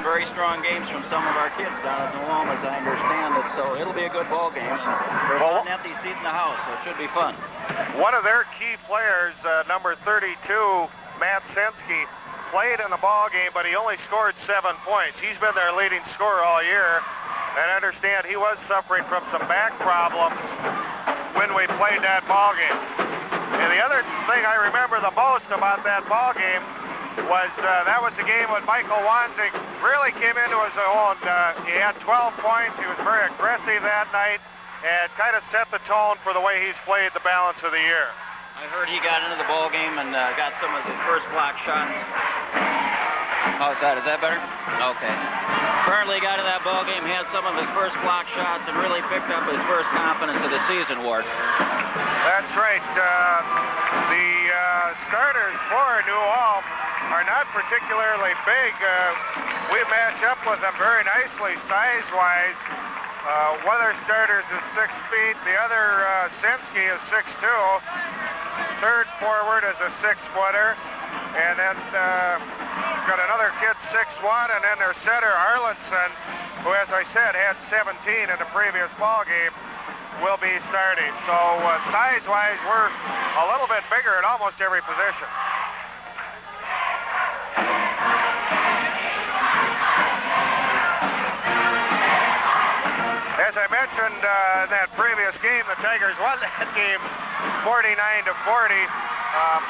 very strong games from some of our kids down at New Ulm, as I understand it. So it'll be a good ball game. There's not an empty seat in the house, so it should be fun. One of their key players, number 32, Matt Sensky, played in the ball game, but he only scored 7 points. He's been their leading scorer all year, and I understand he was suffering from some back problems when we played that ball game. And the other thing I remember the most about that ball game was that was the game when Michael Wanzig really came into his own. He had 12 points. He was very aggressive that night and kind of set the tone for the way he's played the balance of the year. I heard he got into the ball game and got some of his first block shots. How's that? Is that better? Okay. Apparently he got in that ball game, had some of his first block shots, and really picked up his first confidence of the season, Ward. That's right. The starters for New Ulm are not particularly big. We match up with them very nicely size-wise. One of their starters is 6 feet. The other, Sensky, is 6'2". Third forward is a 6-footer. And then got another kid, 6'1", and then their center, Arlenson, who, as I said, had 17 in the previous ball game, will be starting. So size-wise, we're a little bit bigger at almost every position. As I mentioned in that previous game, the Tigers won that game 49-40.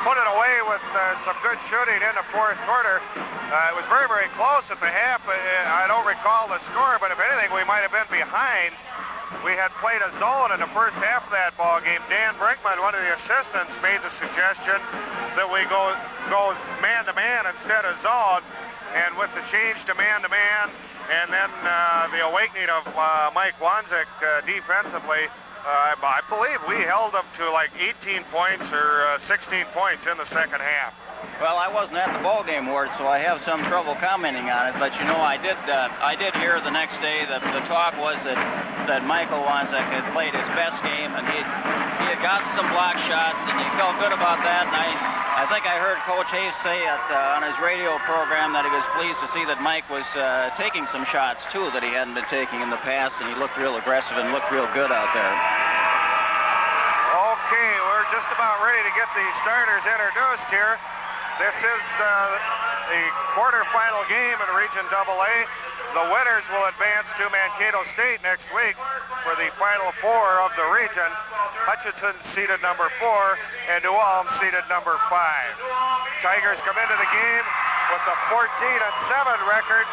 Put it away with some good shooting in the fourth quarter. It was very, very close at the half. I don't recall the score, but if anything, we might have been behind. We had played a zone in the first half of that ball game. Dan Brinkman, one of the assistants, made the suggestion that we go man-to-man instead of zone. And with the change to man-to-man, and then the awakening of Mike Wanzig defensively, I believe we held them to like 18 points or 16 points in the second half. Well, I wasn't at the ball game, Ward, so I have some trouble commenting on it. But you know, I did hear the next day that the talk was that Michael Wanzig had played his best game, and he had gotten some block shots, and he felt good about that. And I think I heard Coach Hayes say on his radio program that he was pleased to see that Mike was taking some shots too that he hadn't been taking in the past, and he looked real aggressive and looked real good out there. Okay, we're just about ready to get the starters introduced here. This is the quarterfinal game in Region AA. The winners will advance to Mankato State next week for the Final Four of the region. Hutchinson seeded number 4 and New Ulm seeded number 5. Tigers come into the game with a 14-7 record.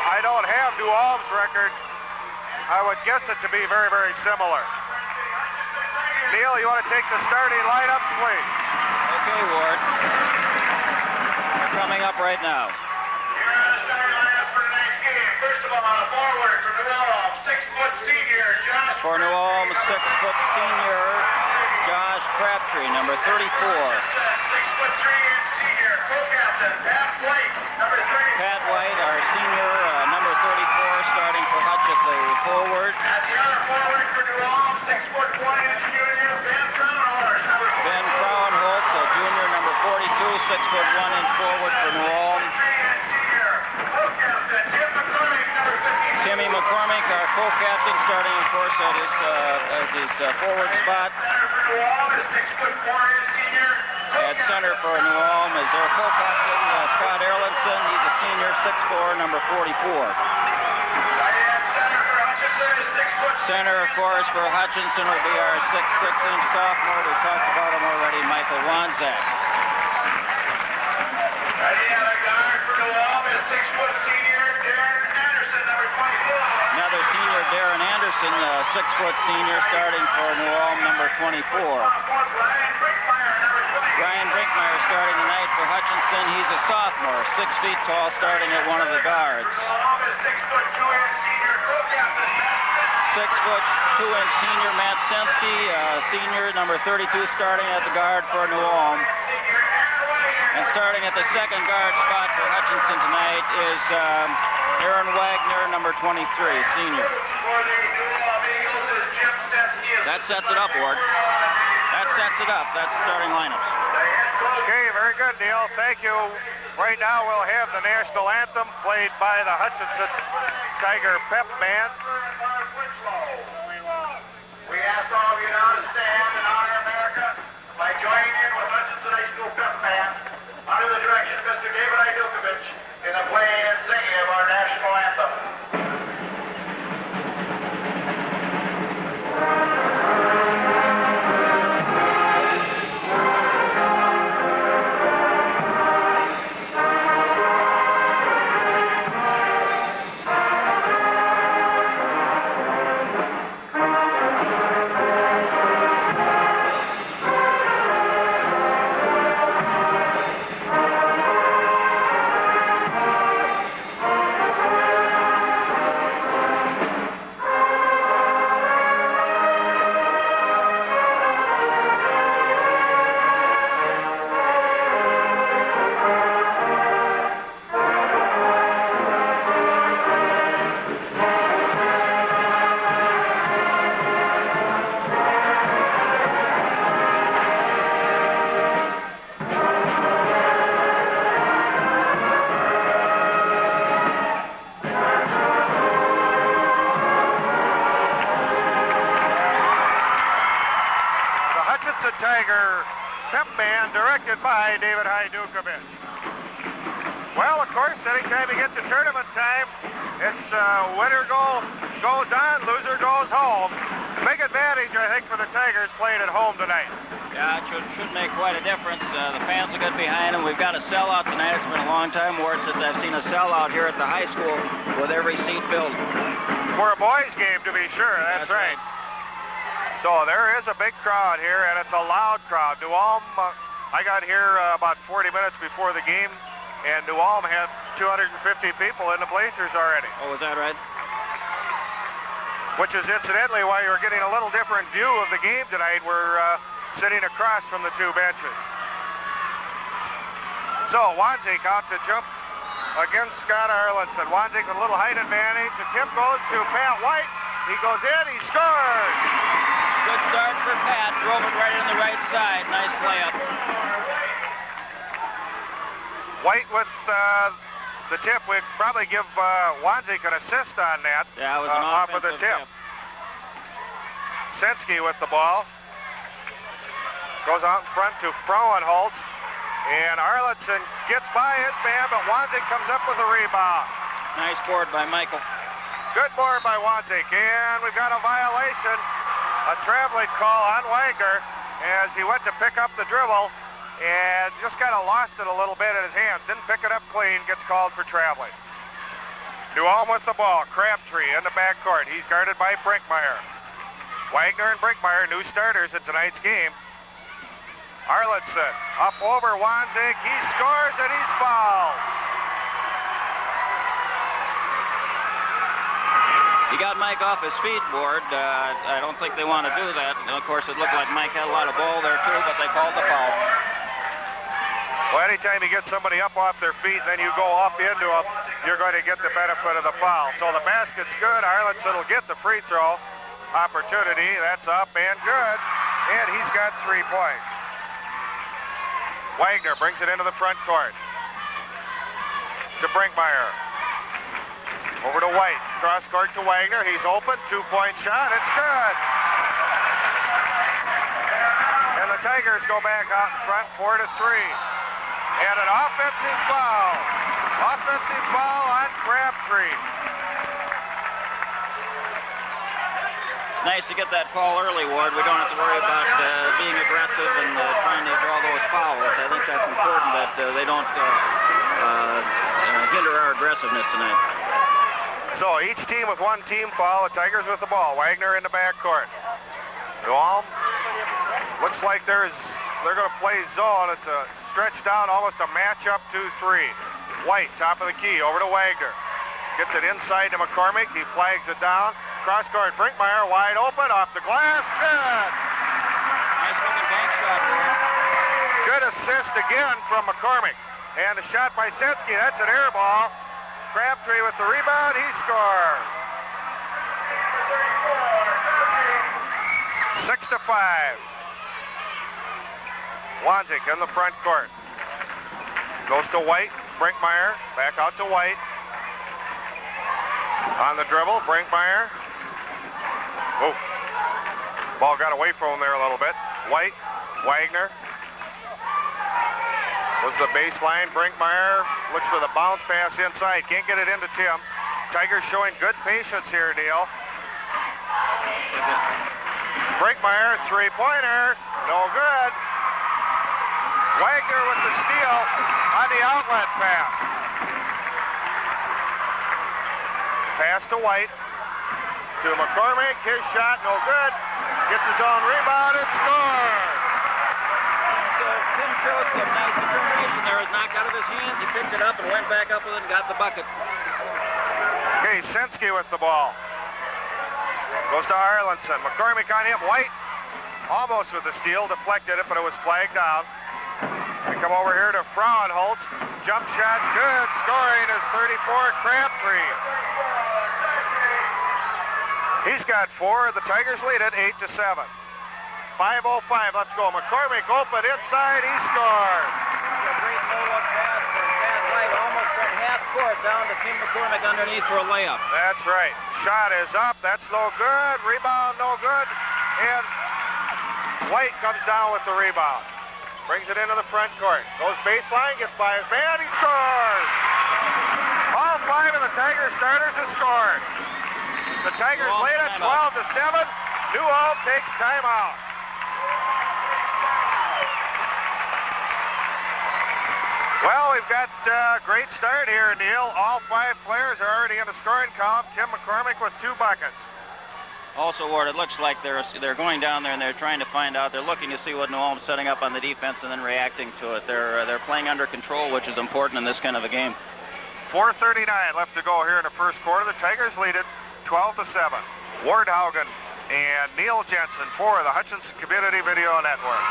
I don't have New Ulm's record. I would guess it to be very, very similar. Neil, you want to take the starting lineups, please? Okay, Ward. They're coming up right now. Here are the starting lineup for tonight's game. First of all, a forward for New Ulm, 6-foot senior, Josh. For New Ulm, 6-foot senior, Josh Crabtree, number 34. 6'3" senior, co-captain, Pat White, number 30. Pat White, our senior, number 34, starting for Hutch at the forward. At the other forward for New Ulm, 6'1" junior, Ben Brownhorse, number 4. Ben Brownholt, a junior, number 42, 6'1" in forward for New Ulm. Senior, co-captain, Tim McCormick, number 15. Timmy McCormick, our co-captain, starting, of course, at his forward spot. Center for New Ulm is 6'4" senior. At center for New Ulm is their co-captain, Scott Erlandson. He's a senior, 6'4", number 44. Center, of course, for Hutchinson will be our 6'6" sophomore. We talked about him already, Michael Wanzig. Ready at a guard for New Ulm is 6-foot senior, Darren Anderson, number 24. Another senior, Darren Anderson, 6-foot senior, starting for New Ulm, number 24. Brian Brinkmeyer starting tonight for Hutchinson. He's a sophomore, 6 feet tall, starting at one of the guards. 6'2" senior Matt Sensky, senior, number 32, starting at the guard for New Ulm. And starting at the second guard spot for Hutchinson tonight is Aaron Wagner, number 23, senior. That sets it up, Ward. That sets it up. That's the starting lineups. Okay, very good, Neil. Thank you. Right now we'll have the national anthem played by the Hutchinson Tiger Pep Band. We ask all of you now to stand and honor America by joining in with Hutchinson High School Pep Band under the direction of Mr. David Idukovich in the playing and singing of our national anthem. Tiger Pep Band directed by David Idukovich. Well, of course, anytime you get to tournament time, it's winner goes on, loser goes home. Big advantage, I think, for the Tigers playing at home tonight. Yeah, it should make quite a difference. The fans will get behind them. We've got a sellout tonight. It's been a long time, Ward, since I've seen a sellout here at the high school with every seat filled. For a boys' game, to be sure. That's right. So there is a big crowd here, and it's a loud crowd. New Ulm, I got here about 40 minutes before the game, and New Ulm had 250 people in the bleachers already. Oh, is that right? Which is incidentally why you're getting a little different view of the game tonight. We're sitting across from the two benches. So Wanzik out to jump against Scott Arlenson. Wanzik with a little height advantage. The tip goes to Pat White. He goes in, he scores! Good start for Pat. Drove it right in the right side. Nice play up. White with the tip. We'd probably give Wanzik an assist on that. Yeah, it was an off of the tip. Sensky with the ball. Goes out in front to Frauenholtz. And Arlenson gets by his man, but Wanzik comes up with a rebound. Nice board by Michael. Good board by Wanzik. And we've got a violation. A traveling call on Wagner as he went to pick up the dribble and just kind of lost it a little bit in his hands. Didn't pick it up clean, gets called for traveling. New Ulm with the ball. Crabtree in the backcourt. He's guarded by Brinkmeyer. Wagner and Brinkmeyer, new starters in tonight's game. Arlenson up over Wanzik. He scores and he's fouled. He got Mike off his feet, Ward. I don't think they want to do that. And of course, it looked like Mike had a lot of ball there, too, but they called the foul. Well, anytime you get somebody up off their feet, then you go off into them, you're going to get the benefit of the foul. So the basket's good. Arlenson will get the free throw opportunity. That's up and good. And he's got 3 points. Wagner brings it into the front court. To Brinkmeyer. Over to White. Cross court to Wagner. He's open. 2-point shot. It's good. And the Tigers go back out in front 4-3. And an offensive foul. Offensive foul on Crabtree. It's nice to get that call early, Ward. We don't have to worry about being aggressive and trying to draw those fouls. I think that's important that they don't hinder our aggressiveness tonight. So each team with 1 team foul. The Tigers with the ball. Wagner in the backcourt. New Ulm looks like they're going to play zone. It's a stretch down, almost a matchup 2-3. White, top of the key, over to Wagner. Gets it inside to McCormick. He flags it down. Cross court, Brinkmeyer wide open off the glass. Good. Nice looking bank shot there. Good assist again from McCormick. And a shot by Sensky. That's an air ball. Crabtree with the rebound, he scores. 6-5. Wanzik in the front court. Goes to White. Brinkmeyer, back out to White. On the dribble, Brinkmeyer. Oh, ball got away from him there a little bit. White, Wagner. Was the baseline. Brinkmeyer looks for the bounce pass inside. Can't get it into Tim. Tigers showing good patience here, Neil. Brinkmeyer, three-pointer. No good. Wagner with the steal on the outlet pass. Pass to White. To McCormick. His shot, no good. Gets his own rebound and scores. So Tim showed some nice determination there. It was knocked out of his hands. He picked it up and went back up with it and got the bucket. Okay, Sensky with the ball. Goes to Arlenson. McCormick on him. White almost with the steal. Deflected it, but it was flagged down. We come over here to Frauenholtz. Jump shot good. Scoring is 34. Crabtree. He's got 4. The Tigers lead it 8-7. 5:05 left to go. McCormick open inside. He scores. A great no-look pass from Pat White, almost from half court down to Tim McCormick underneath for a layup. That's right. Shot is up. That's no good. Rebound no good. And White comes down with the rebound. Brings it into the front court. Goes baseline, gets by his man. He scores. All 5 of the Tigers starters have scored. The Tigers lead it 12-7. New Ulm takes timeout. Well, we've got a great start here, Neil. All 5 players are already in the scoring column. Tim McCormick with 2 buckets. Also, Ward, it looks like they're going down there and they're trying to find out. They're looking to see what New Ulm's setting up on the defense and then reacting to it. They're playing under control, which is important in this kind of a game. 4:39 left to go here in the first quarter. The Tigers lead it 12-7. Ward Haugen and Neil Jensen for the Hutchinson Community Video Network.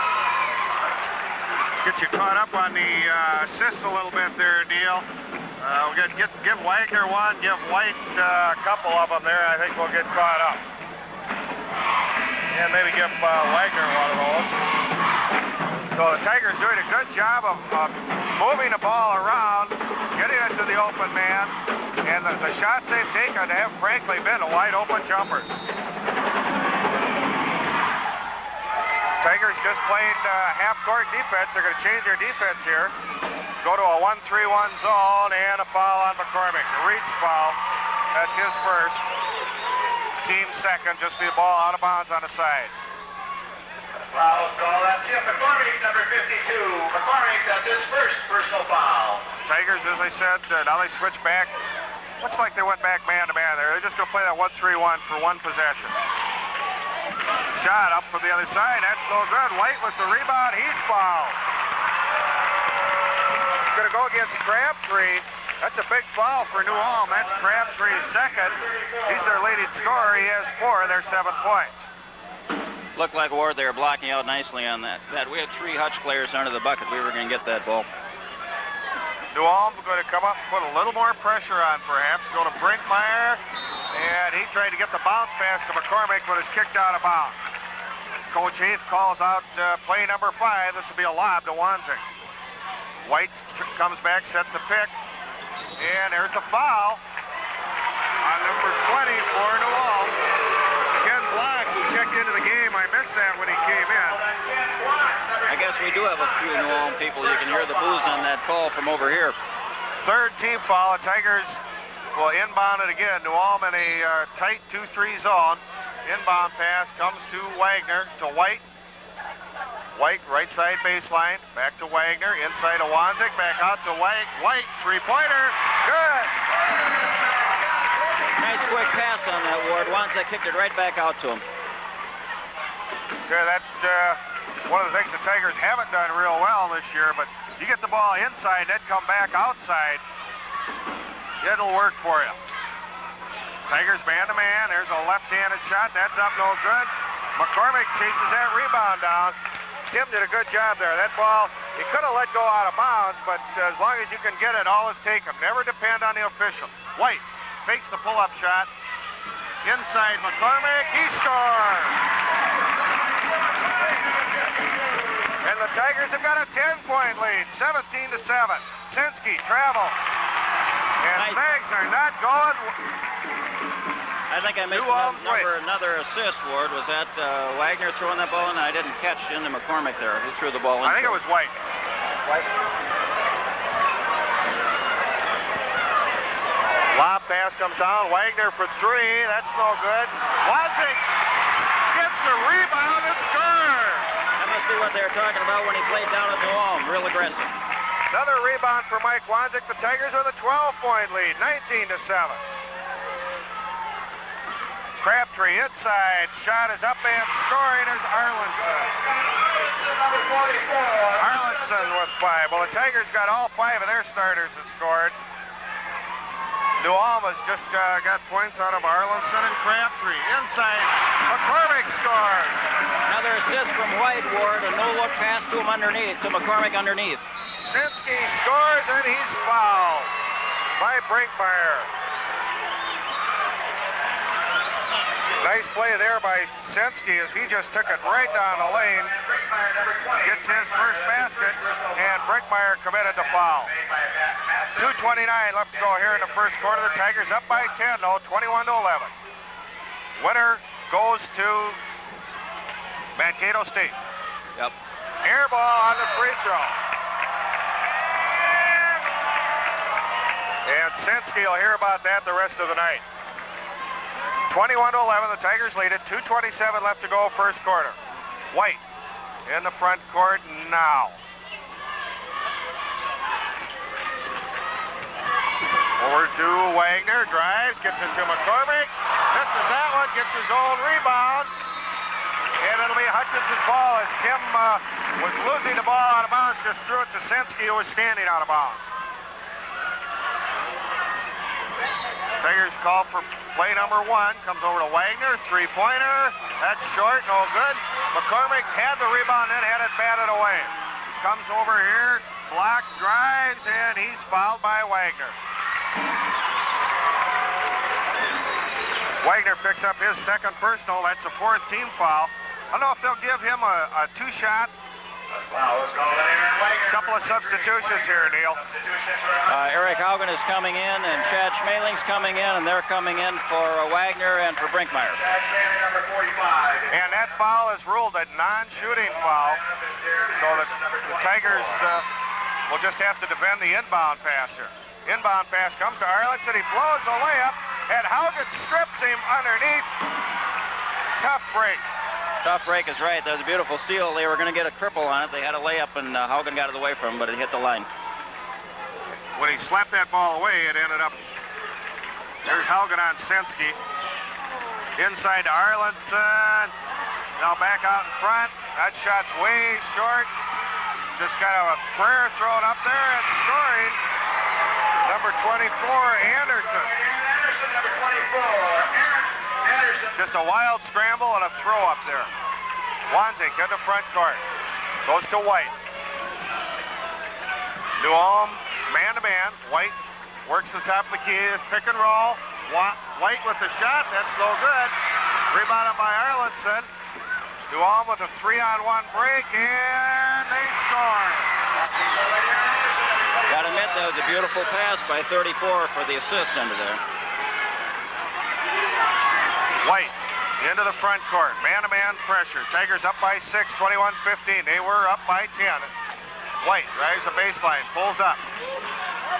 Get you caught up on the assists a little bit there, Neil. We'll give Wagner one, give White a couple of them there. I think we'll get caught up. And maybe give Wagner one of those. So the Tigers doing a good job of moving the ball around, getting it to the open man, and the shots they've taken have frankly been wide open jumpers. Tigers just playing half-court defense. They're going to change their defense here. Go to a 1-3-1 zone and a foul on McCormick. A reach foul. That's his first. Team second. Just be a ball out of bounds on the side. Foul call. That's Tim McCormick, number 52. McCormick, that's his first personal foul. Tigers, as I said, now they switch back. Looks like they went back man-to-man there. They're just going to play that 1-3-1 for one possession. Shot up from the other side. That's no good. White with the rebound. He's fouled. He's going to go against Crabtree. That's a big foul for New Ulm. That's Crabtree's second. He's their leading scorer. He has 4. They're 7 points. Looked like, Ward, they were blocking out nicely on that. We had 3 Hutch players under the bucket. We were going to get that ball. New Ulm going to come up and put a little more pressure on, perhaps. Go to Brinkmeyer. And he tried to get the bounce pass to McCormick, but is kicked out of bounds. Coach Heath calls out play number 5. This will be a lob to Wanzing. White comes back, sets a pick. And there's the foul on number 20 for New Ulm. Ken Block, who checked into the game. I missed that when he came in. I guess we do have a few New Ulm people. You can hear the boos on that call from over here. Third team foul. The Tigers will inbound it again. New Ulm in a tight 2-3 zone. Inbound pass comes to Wagner, to White. White, right side baseline. Back to Wagner, inside to Wanzig. Back out to White. White, three-pointer. Good. Nice quick pass on that, Ward. Wanzig kicked it right back out to him. Okay, that's one of the things the Tigers haven't done real well this year, but you get the ball inside, then come back outside. It'll work for you. Tigers man-to-man. There's a left-handed shot. That's up no good. McCormick chases that rebound down. Tim did a good job there. That ball, he could have let go out of bounds, but as long as you can get it, all is taken. Never depend on the official. White fakes the pull-up shot. Inside McCormick. He scores. And the Tigers have got a 10-point lead, 17-7. Senski travels. And things are not going. I think I missed another assist, Ward. Was that Wagner throwing that ball in? I didn't catch into McCormick there. Who threw the ball in? I think it was White. White. Lob pass comes down. Wagner for three. That's no good. Wanzig gets the rebound and scores. That must be what they were talking about when he played down at New Ulm. Real aggressive. Another rebound for Mike Wanzig. The Tigers with a 12-point lead, 19-7. Crabtree inside. Shot is up and scoring is Arlenson. Arlenson with 5. Well, the Tigers got all 5 of their starters that scored. New Ulm has just got points out of Arlenson and Crabtree. Inside, McCormick scores. Another assist from White, Ward. A no-look pass to him underneath, to McCormick underneath. Senski scores and he's fouled by Brinkmeyer. Nice play there by Senski as he just took it right down the lane. Gets his first basket, and Brinkmeyer committed the foul. 2:29 left to go here in the first quarter. The Tigers up by 10, though, 21-11. Winner goes to Mankato State. Yep. Air ball on the free throw. And Senski will hear about that the rest of the night. 21-11, the Tigers lead it. 2:27 left to go, first quarter. White in the front court now. Over to Wagner, drives, gets it to McCormick. Misses that one, gets his own rebound. And it'll be Hutchins' ball as Tim was losing the ball out of bounds, just threw it to Senski, who was standing out of bounds. Tigers call for play number 1. Comes over to Wagner. Three-pointer. That's short. No good. McCormick had the rebound and had it batted away. Comes over here. Block, drives, and he's fouled by Wagner. Wagner picks up his second personal. That's a 4th team foul. I don't know if they'll give him a 2-shot. Couple of substitutions here, Neil. Eric Haugen is coming in, and Chad Schmaling's coming in, and they're coming in for Wagner and for Brinkmeyer. And that foul is ruled a non-shooting foul, so the Tigers will just have to defend the inbound pass here. Inbound pass comes to Arlenson. He blows a layup, and Haugen strips him underneath. Tough break. Tough break is right. That was a beautiful steal. They were going to get a triple on it. They had a layup, and Haugen got it away from him, but it hit the line. When he slapped that ball away, it ended up... There's Haugen on Senski. Inside to Arlenson. Now back out in front. That shot's way short. Just kind of a prayer thrown up there and scoring. Number 24, Anderson. Number 24. Just a wild scramble and a throw up there. Wanzig in the front court. Goes to White. New Ulm, man-to-man. White works the top of the key. Is pick and roll. White with the shot. That's no good. Rebounded by Arlenson. New Ulm with a 3-on-1 break, and they score. Gotta admit, that was a beautiful pass by 34 for the assist under there. White into the front court. Man-to-man pressure. Tigers up by 6, 21-15. They were up by 10. White drives the baseline, pulls up.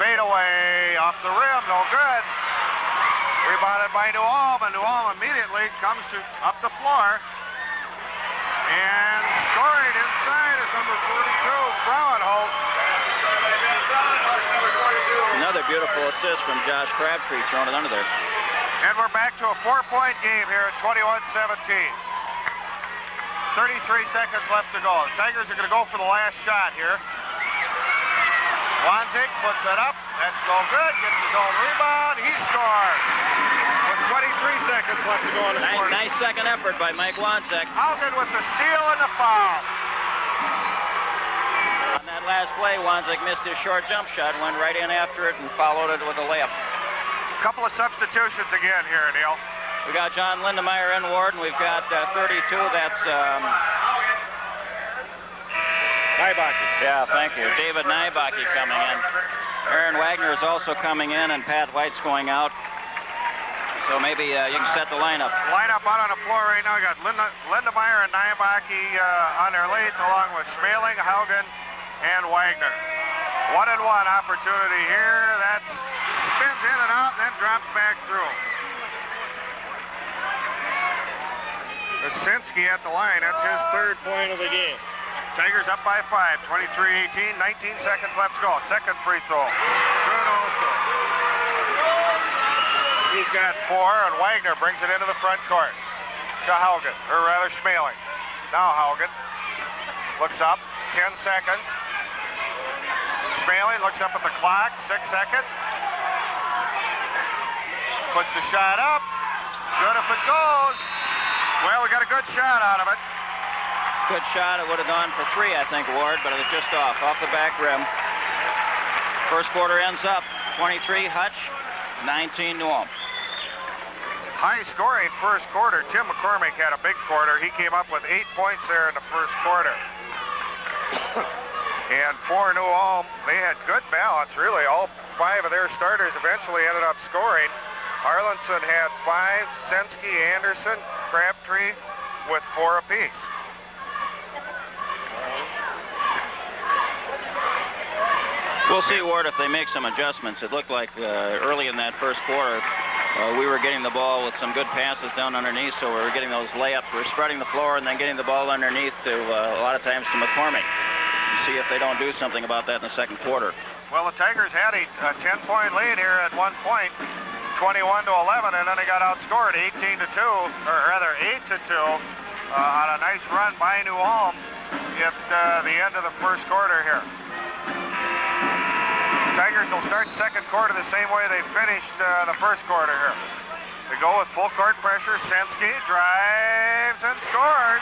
Fade away off the rim, no good. Rebounded by New Ulm, and New Ulm immediately comes to up the floor. And scoring inside is number 42, Frauenholtz. Another beautiful assist from Josh Crabtree, throwing it under there. And we're back to a 4-point game here at 21-17. 33 seconds left to go. The Tigers are going to go for the last shot here. Wanzig puts it up. That's no good. Gets his own rebound. He scores. With 23 seconds left to go in the quarter. Nice second effort by Mike Wanzig. Haugen with the steal and the foul. On that last play, Wanzig missed his short jump shot, went right in after it, and followed it with a layup. Couple of substitutions again here, Neil. We got John Lindemeyer in, Ward, and we've got 32. That's Nybaki. Yeah, thank you. David Nybaki coming in. Aaron Wagner is also coming in, and Pat White's going out. So maybe you can set the lineup. Lineup out on the floor right now. We got Lindemeyer and Nyebaki on their late, along with Schmeling, Haugen, and Wagner. 1-and-1 opportunity here. That spins in and out, and then drops back through. Jasinski at the line. That's his third point of the game. Tigers up by 5, 23-18, 19 seconds left to go. Second free throw. Good also. He's got 4, and Wagner brings it into the front court to Haugen, or rather Schmeling. Now Haugen looks up, 10 seconds. Schmeling looks up at the clock, 6 seconds. Puts the shot up. Good if it goes. Well, we got a good shot out of it. Good shot. It would have gone for 3, I think, Ward, but it was just off the back rim. First quarter ends up 23 Hutch, 19 New Ulm. High scoring first quarter. Tim McCormick had a big quarter. He came up with 8 points there in the first quarter. And for New Ulm, they had good balance, really. All 5 of their starters eventually ended up scoring. Arlenson had 5, Sensky, Anderson, Crabtree with 4 apiece. We'll see, Ward, if they make some adjustments. It looked like early in that first quarter, we were getting the ball with some good passes down underneath, so we were getting those layups. We were spreading the floor and then getting the ball underneath to, a lot of times, to McCormick. See if they don't do something about that in the second quarter. Well, the Tigers had a 10-point lead here at one point, 21-11, and then they got outscored 18-2, or rather 8-2, on a nice run by New Ulm at the end of the first quarter here. Tigers will start second quarter the same way they finished the first quarter here. They go with full court pressure. Sensky drives and scores.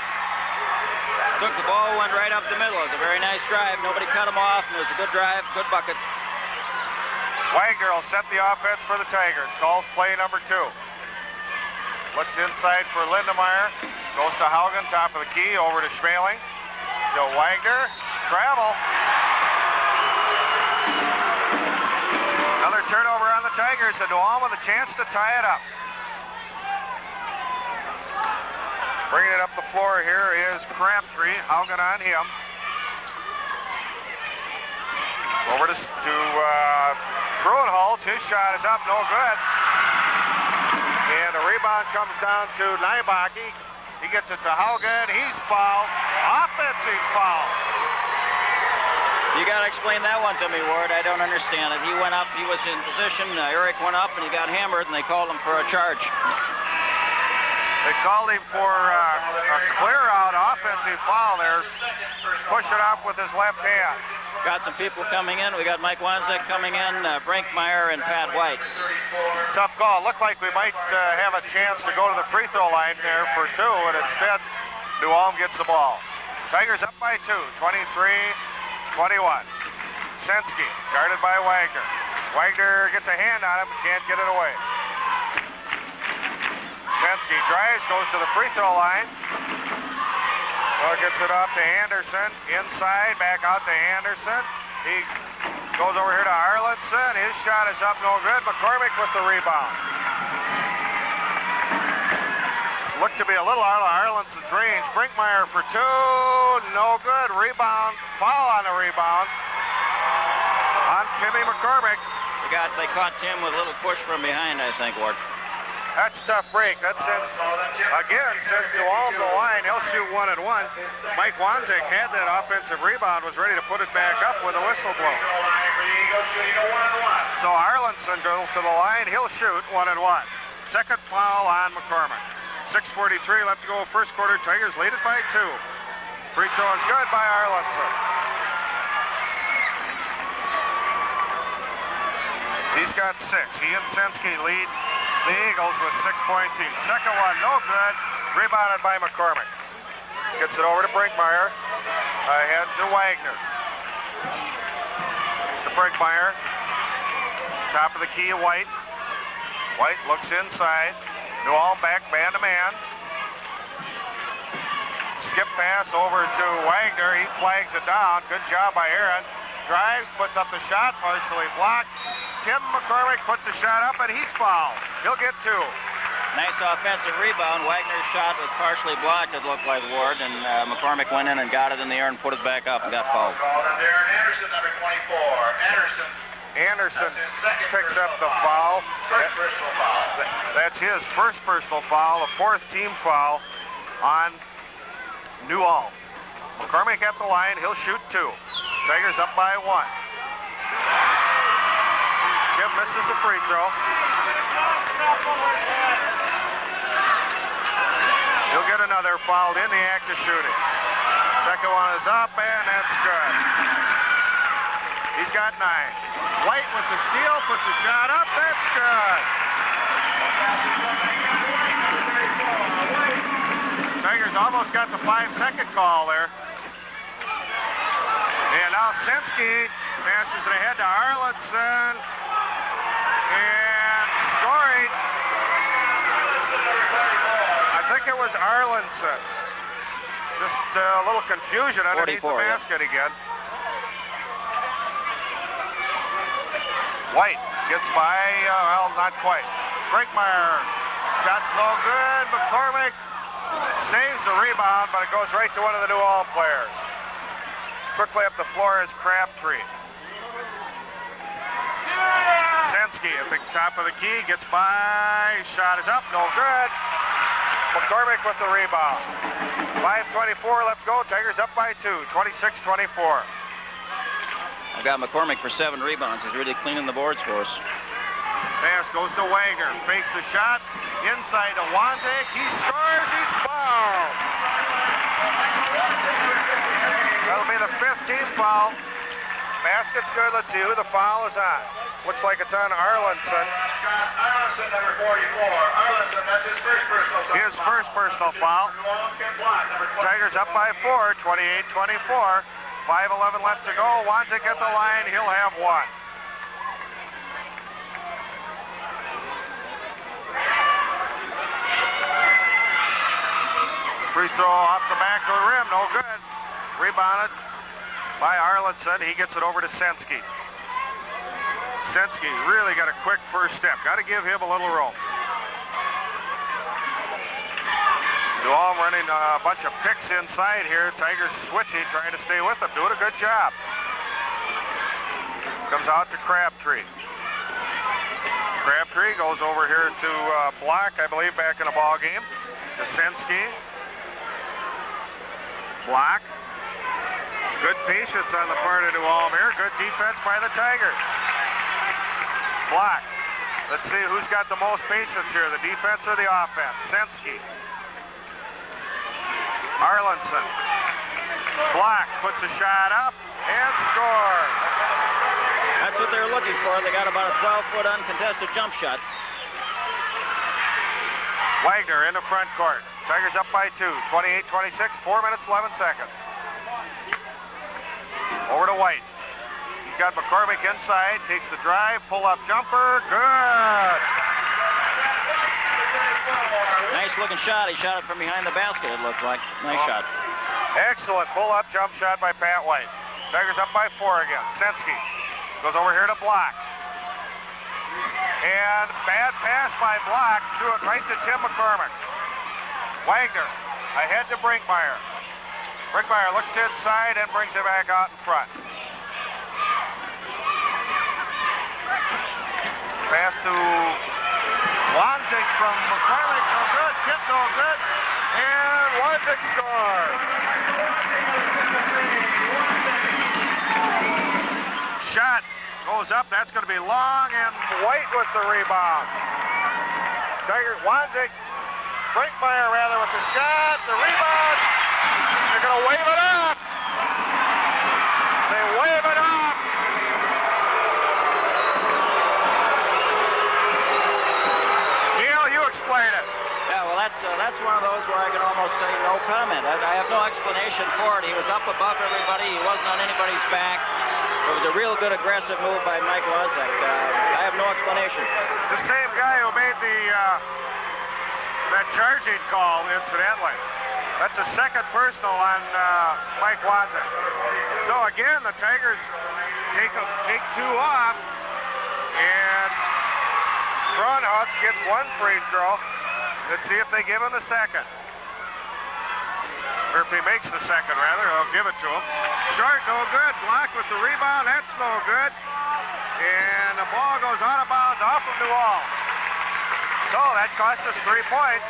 Took the ball, went right up the middle. It was a very nice drive. Nobody cut him off, and it was a good drive, good bucket. Wagner will set the offense for the Tigers. Calls play number 2. Looks inside for Lindemeyer. Goes to Haugen, top of the key, over to Schmeling. To Wagner. Travel. Another turnover on the Tigers, and New Ulm with a chance to tie it up. Bringing it up the floor here is Crabtree. Haugen on him. Over to Truenholz. His shot is up, no good. And the rebound comes down to Nyebaki. He gets it to Haugen. He's fouled. Offensive foul. You got to explain that one to me, Ward. I don't understand it. He went up, he was in position. Eric went up, and he got hammered, and they called him for a charge. They called him for a clear-out offensive foul there. Push it off with his left hand. Got some people coming in. We got Mike Wanzek coming in, Brinkmeyer, and Pat White. Tough call. Looked like we might have a chance to go to the free throw line there for 2, and instead, New Ulm gets the ball. Tigers up by 2, 23-21. Sensky, guarded by Wagner. Wagner gets a hand on him, can't get it away. Sensky drives, goes to the free throw line. Well, gets it off to Anderson. Inside, back out to Anderson. He goes over here to Arlenson. His shot is up, no good. McCormick with the rebound. Looked to be a little out of Arlenson's range. Brinkmeyer for 2, no good. Rebound, foul on the rebound on Timmy McCormick. They caught Tim with a little push from behind, I think, Ward. That's a tough break. That since New Ulm the line, he'll shoot 1-1. Mike Wanzek had that offensive rebound, was ready to put it back up when the whistle blew. So Arlenson goes to the line, he'll shoot 1-1. Second foul on McCormick. 6:43 left to go first quarter. Tigers lead it by 2. Free throw is good by Arlenson. He's got 6. He and Sensky lead the Eagles with 6 points each. Second one, no good. Rebounded by McCormick. Gets it over to Brinkmeyer. Ahead to Wagner. To Brinkmeyer. Top of the key, White. White looks inside. New Ulm back man to man. Skip pass over to Wagner. He flags it down. Good job by Aaron. drives, puts up the shot, partially blocked. Tim McCormick puts the shot up, and he's fouled. He'll get 2. Nice offensive rebound. Wagner's shot was partially blocked, it looked like, Ward, and McCormick went in and got it in the air and put it back up and got fouled. Called on Darren Anderson, number 24. Anderson picks up the foul. First personal foul. That's his first personal foul, a 4th team foul on New Ulm. McCormick at the line, he'll shoot 2. Tigers up by 1. Tim misses the free throw. He'll get another foul in the act of shooting. Second one is up, and that's good. He's got 9. White with the steal, puts the shot up, that's good. Tigers almost got the 5-second call there. And now Sensky passes it ahead to Arlenson. And scoring. I think it was Arlenson. Just a little confusion underneath the basket again. White gets by, well, not quite. Brinkmeyer, shot's no good. McCormick saves the rebound, but it goes right to one of the New Ulm players. Quickly up the floor is Crabtree. Sensky at the top of the key, gets by, shot is up, no good. McCormick with the rebound. 5:24 left to go, Tigers up by 2, 26-24. I've got McCormick for 7 rebounds. He's really cleaning the boards for us. Pass goes to Wagner, fakes the shot, inside to Wanzek, he scores, he's fouled. That'll be the 5th team foul. Basket's good, let's see who the foul is on. Looks like it's on Arlenson. Arlenson, number 44. Arlenson, that's his first personal foul. His first personal foul. Tigers up by 4, 28-24. 5:11 left to go. Wanzek at the line, he'll have 1. Free throw off the back of the rim, no good. Rebounded by Arlenson. He gets it over to Sensky. Sensky really got a quick first step. Got to give him a little room. New Ulm running a bunch of picks inside here. Tigers switching, trying to stay with them. Doing a good job. Comes out to Crabtree. Crabtree goes over here to Block, I believe, back in the ball game. To Sensky. Block. Good patience on the part of New Ulm here. Good defense by the Tigers. Block. Let's see who's got the most patience here, the defense or the offense. Sensky. Arlenson. Block puts a shot up and scores. That's what they're looking for. They got about a 12-foot uncontested jump shot. Wagner in the front court. Tigers up by 2, 28-26, 4 minutes, 11 seconds. Over to White. He's got McCormick inside, takes the drive, pull-up jumper, good. Nice looking shot. He shot it from behind the basket, it looked like. Nice shot. Excellent pull-up jump shot by Pat White. Tigers up by 4 again. Sensky goes over here to Block. And bad pass by Block, threw it right to Tim McCormick. Wagner ahead to Brinkmeyer. Brinkmeyer looks inside and brings it back out in front. Pass to Wanzek from McCormick, no good, tip no good, and Wanzek scores. Shot goes up, that's going to be long, and White with the rebound. Wanzek, Brinkmeyer rather with the shot, the rebound, they're going to wave it up. They wave it up. Explain it. Yeah, well, that's one of those where I can almost say no comment. I have no explanation for it. He was up above everybody. He wasn't on anybody's back. It was a real good aggressive move by Mike Wanzek. I have no explanation. The same guy who made that charging call, incidentally. That's a second personal on Mike Wanzek. So again, the Tigers take two off, and Hutch gets one free throw. Let's see if they give him the second. Or if he makes the second, rather, I'll give it to him. Short, no good. Blocked with the rebound, that's no good. And the ball goes out of bounds off of Newell. So that cost us 3 points.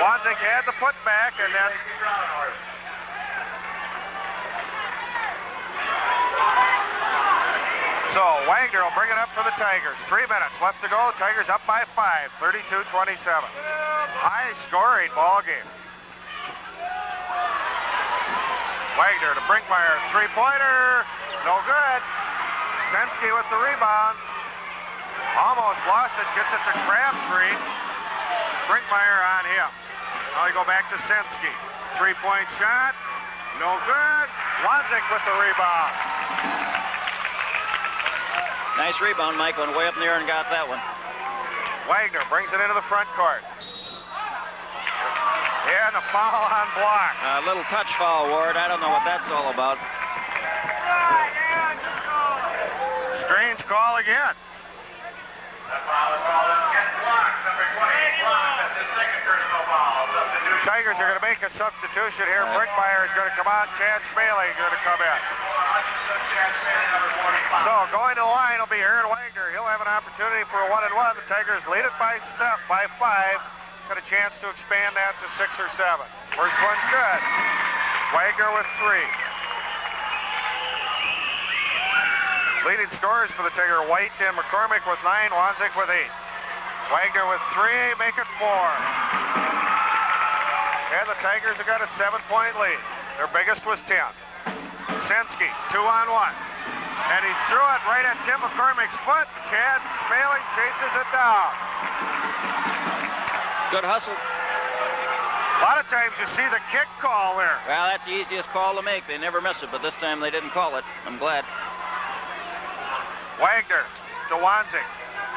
Wanzik had the putback, and then so Wagner will bring it up for the Tigers. 3 minutes left to go. Tigers up by 5, 32-27. High scoring ball game. Wagner to Brinkmeyer, three-pointer, no good. Sensky with the rebound. Almost lost it, gets it to Crabtree. Brinkmeyer on him. Now we go back to Sensky. Three-point shot, no good. Wanzik with the rebound. Nice rebound, Mike, went way up in the air and got that one. Wagner brings it into the front court. And a foul on block. A little touch foul, Ward. I don't know what that's all about. Strange call again. That foul is called against block, number 28 block. That's his second personal foul. Substitution. Tigers are going to make a substitution here. Brinkmeyer is going to come out. Chad Smaley is going to come in. So going to the line will be Aaron Wagner. He'll have an opportunity for a 1-and-1. The Tigers lead it by 5. Got a chance to expand that to 6 or 7. First one's good. Wagner with 3. Leading scorers for the Tiger, White and McCormick with 9, Wanzik with 8. Wagner with 3, make it 4. And the Tigers have got a 7-point lead. Their biggest was 10. Sensky, 2-on-1. And he threw it right at Tim McCormick's foot. Chad Smaley chases it down. Good hustle. A lot of times you see the kick call there. Well, that's the easiest call to make. They never miss it, but this time they didn't call it. I'm glad. Wagner to Wanzik.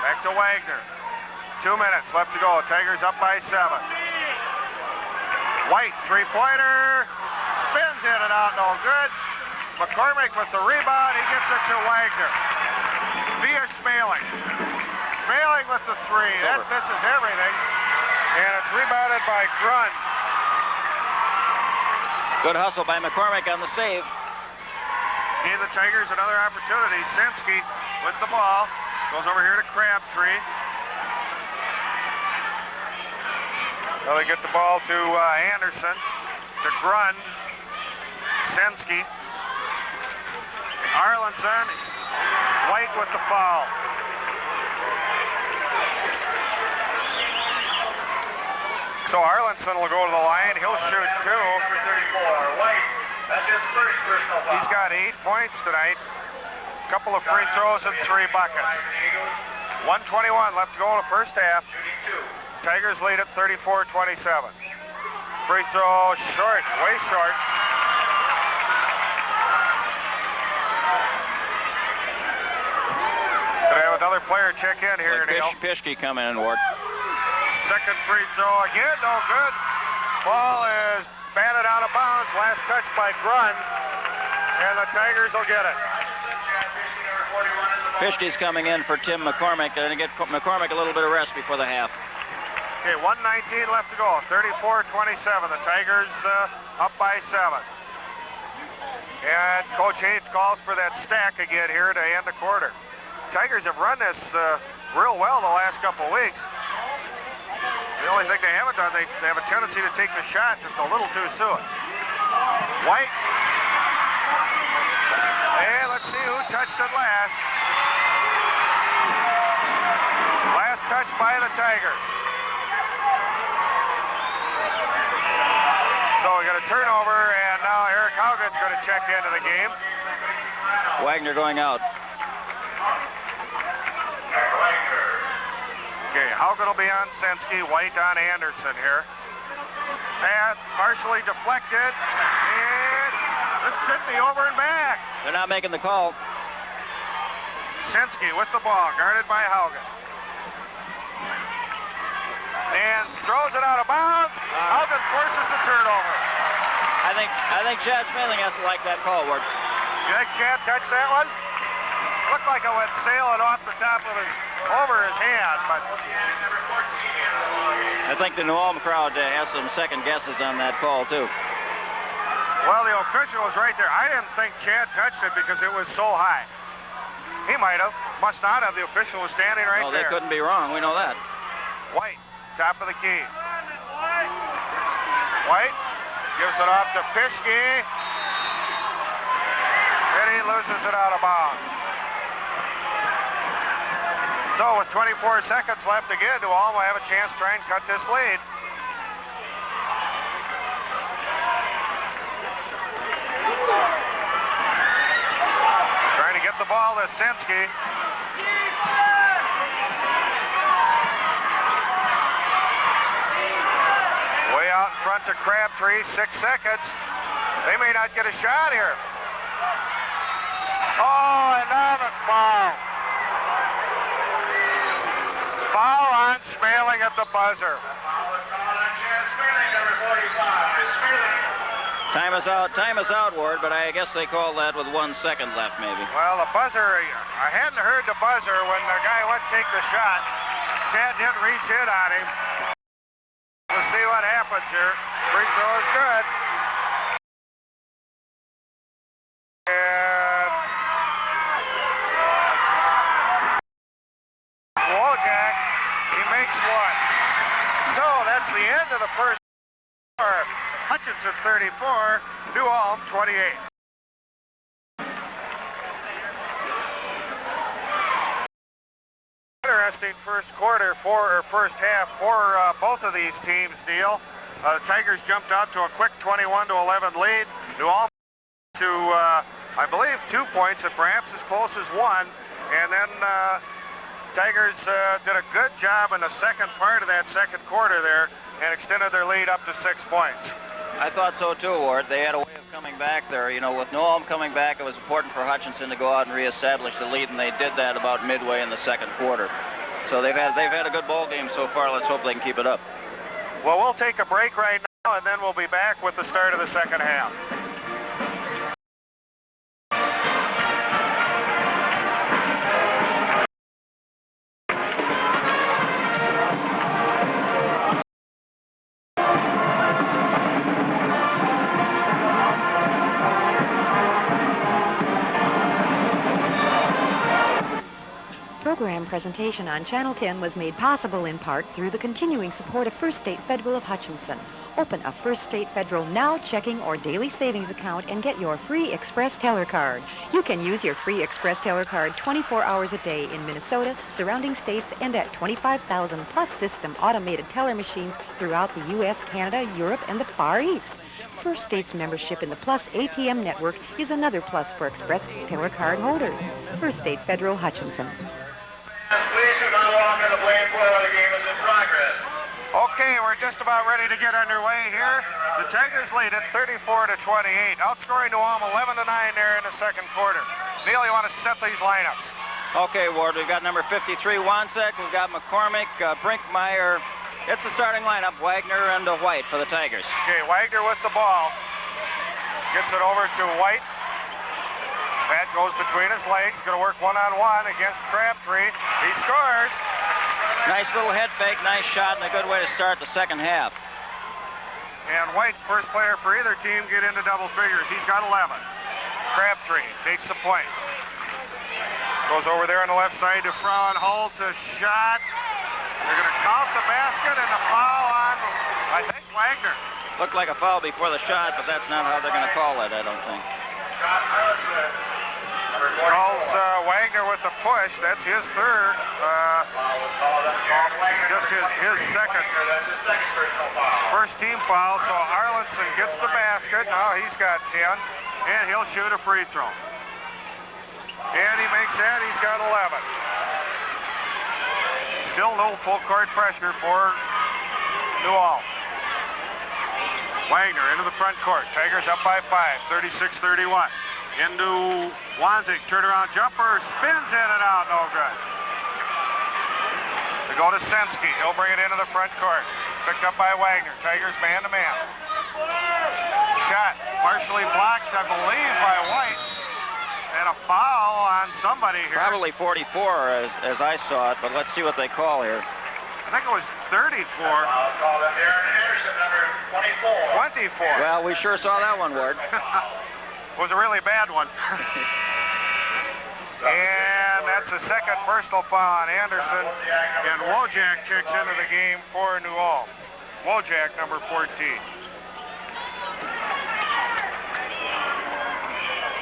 Back to Wagner. 2 minutes left to go. Tigers up by 7. White, three-pointer. Spins in and out, no good. McCormick with the rebound. He gets it to Wagner. Via Smaley. Smaley with the 3. That misses everything. And it's rebounded by Grund. Good hustle by McCormick on the save. Gave the Tigers another opportunity. Sensky with the ball. Goes over here to Crabtree. Now they get the ball to Anderson. To Grund. Sensky. Arlinson. White with the foul. So Arlinson will go to the line. He'll shoot 2. Number 34, White. That's his first personal foul. He's got 8 points tonight. Couple of free throws and 3 buckets. 1:21 left to go in the first half. Tigers lead at 34-27. Free throw short, way short. Could have another player check in here, Neil. Pischke coming in, Ward. Second free throw again, no good. Ball is batted out of bounds. Last touch by Grund. And the Tigers will get it. Pischke's coming in for Tim McCormick. Going to get McCormick a little bit of rest before the half. Okay, 1:19 left to go. 34-27. The Tigers up by 7. And Coach Hayes calls for that stack again here to end the quarter. Tigers have run this real well the last couple of weeks. The only thing they haven't done, they have a tendency to take the shot just a little too soon. White. And let's see who touched it last. Last touch by the Tigers. So we got a turnover, and now Eric Haugen's going to check into the game. Wagner going out. Okay, Haugen will be on Sensky, White on Anderson here. Pass partially deflected, and this should be over and back. They're not making the call. Sensky with the ball, guarded by Haugen. And throws it out of bounds. Haugen forces the turnover. I I think Chad Smiling has to like that call, Ward. You think Chad touched that one? Looked like it went sailing off the top of over his hand, but I think the New Ulm crowd has some second guesses on that call too. well, the official was right there. I didn't think Chad touched it because it was so high. He might have, must not have. The official was standing right Well, there. they couldn't be wrong. We know that. White, top of the key. White gives it off to Fischke. And he loses it out of bounds. So with 24 seconds left again, New Ulm will have a chance to try and cut this lead. Trying to get the ball to Sensky. Way out in front to Crabtree, 6 seconds. They may not get a shot here. Oh, another foul. Foul on Smiling at the buzzer. Time is out, Ward, but I guess they called that with 1 second left, maybe. Well, the buzzer, I hadn't heard the buzzer when the guy went to take the shot. Chad didn't reach in on him. We'll see what happens here. Free throw is good. And Wojak, he makes one. So that's the end of the first quarter. Hutchinson 34, New Ulm 28. Interesting first quarter first half for both of these teams, Neil. The Tigers jumped out to a quick 21-11 lead. New Ulm to, I believe, 2 points, and perhaps as close as 1. And then Tigers did a good job in the second part of that second quarter there and extended their lead up to 6 points. I thought so too, Ward. They had a way of coming back there. You know, with New Ulm coming back, it was important for Hutchinson to go out and reestablish the lead, and they did that about midway in the second quarter. So they've had a good ball game so far. Let's hope they can keep it up. Well, we'll take a break right now, and then we'll be back with the start of the second half. Program presentation on Channel 10 was made possible in part through the continuing support of First State Federal of Hutchinson. Open a First State Federal Now checking or daily savings account and get your free Express Teller Card. You can use your free Express Teller Card 24 hours a day in Minnesota, surrounding states, and at 25,000 plus system automated teller machines throughout the U.S., Canada, Europe, and the Far East. First State's membership in the Plus ATM network is another plus for Express Teller Card holders. First State Federal, Hutchinson. Please do not walk on the blame floor while the game is in progress. Okay, we're just about ready to get underway here. The Tigers lead at 34-28, outscoring New Ulm 11-9 there in the second quarter. Neil, you want to set these lineups? Okay, Ward, we've got number 53, Wansek. We've got McCormick, Brinkmeyer. It's the starting lineup, Wagner and White for the Tigers. Okay, Wagner with the ball. Gets it over to White. Pat goes between his legs, going to work one-on-one against Crabtree. He scores. Nice little head fake, nice shot, and a good way to start the second half. And White, first player for either team, get into double figures. He's got 11. Crabtree takes the point. Goes over there on the left side to Frauenholtz, a shot. They're going to count the basket and the foul on, I think, Wagner. Looked like a foul before the shot, but that's not how they're going to call it, I don't think. Calls Wagner with the push. That's his third. Just his second. First team foul. So Arlenson gets the basket. Now he's got 10. And he'll shoot a free throw. And he makes that. He's got 11. Still no full court pressure for New Ulm. Wagner into the front court. Tigers up by 5. 36-31. Into Wanzik, turnaround jumper, spins in and out, no good. They go to Sensky, he'll bring it into the front court. Picked up by Wagner, Tigers man-to-man. shot partially blocked, I believe, by White. And a foul on somebody here. Probably 44 as I saw it, but let's see what they call here. I think it was 34. I'll call them Aaron Anderson, number 24. 24. Well, we sure saw that one, Ward. Was a really bad one. And that's the second personal foul on Anderson. And Wojak checks into the game for New Ulm. Wojak, number 14.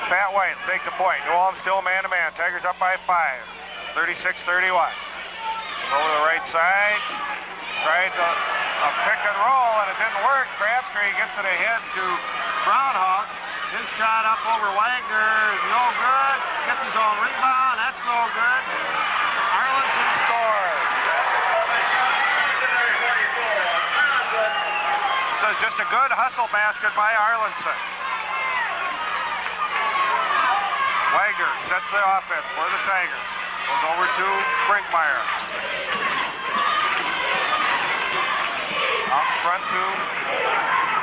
Pat White take the point. New Ulm still man-to-man. Tigers up by 5. 36-31. Over the right side. Tried a pick and roll, and it didn't work. Crabtree gets it ahead to Brownhawks. His shot up over Wagner is no good. Gets his own rebound. That's no good. Arlenson scores. So just a good hustle basket by Arlenson. Wagner sets the offense for the Tigers. Goes over to Brinkmeyer. Out front to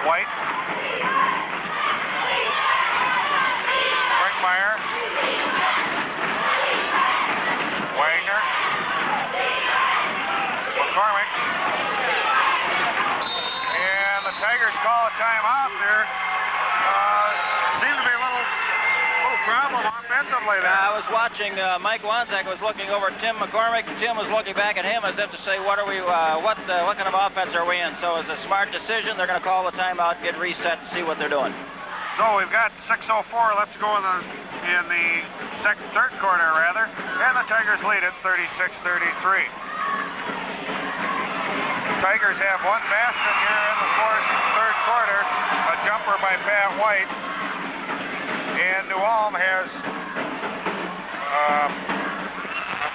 White. Brinkmeyer. Wagner. McCormick. And the Tigers call a timeout there. Seemed to be a little problem offensively there. I was watching Mike Wanzak was looking over at Tim McCormick. Tim was looking back at him as if to say, what are we? What kind of offense are we in? So it's a smart decision. They're going to call the timeout, get reset, and see what they're doing. So we've got 6:04 left to go in the third quarter, rather, and the Tigers lead it 36-33. Tigers have one basket here in the third quarter, a jumper by Pat White. And New Ulm has a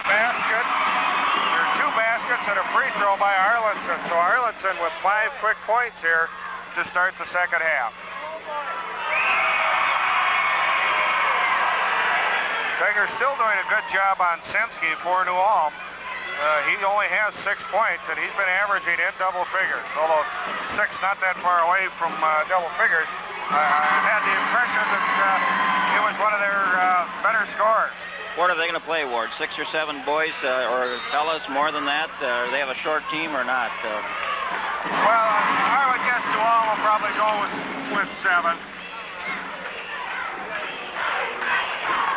basket, or 2 baskets and a free throw by Arlenson. So Arlenson with 5 quick points here to start the second half. Tigers still doing a good job on Sensky for New Ulm. He only has 6 points, and he's been averaging in double figures. Although 6 not that far away from double figures. I had the impression that it was one of their better scorers. What are they going to play, Ward? 6 or 7 boys or fellas, more than that? They have a short team or not? Well, I would guess New Ulm will probably go with 7.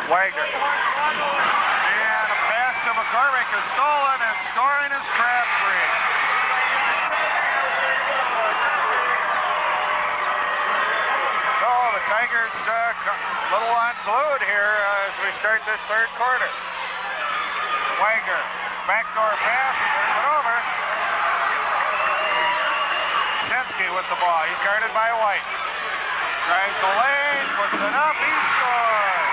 Wagner. And a pass to McCormick is stolen, and scoring is Crabtree. So the Tigers a little unglued here as we start this third quarter. Wagner, backdoor pass, turns it over. Sensky with the ball. He's guarded by White. Drives the lane, puts it up, he scores.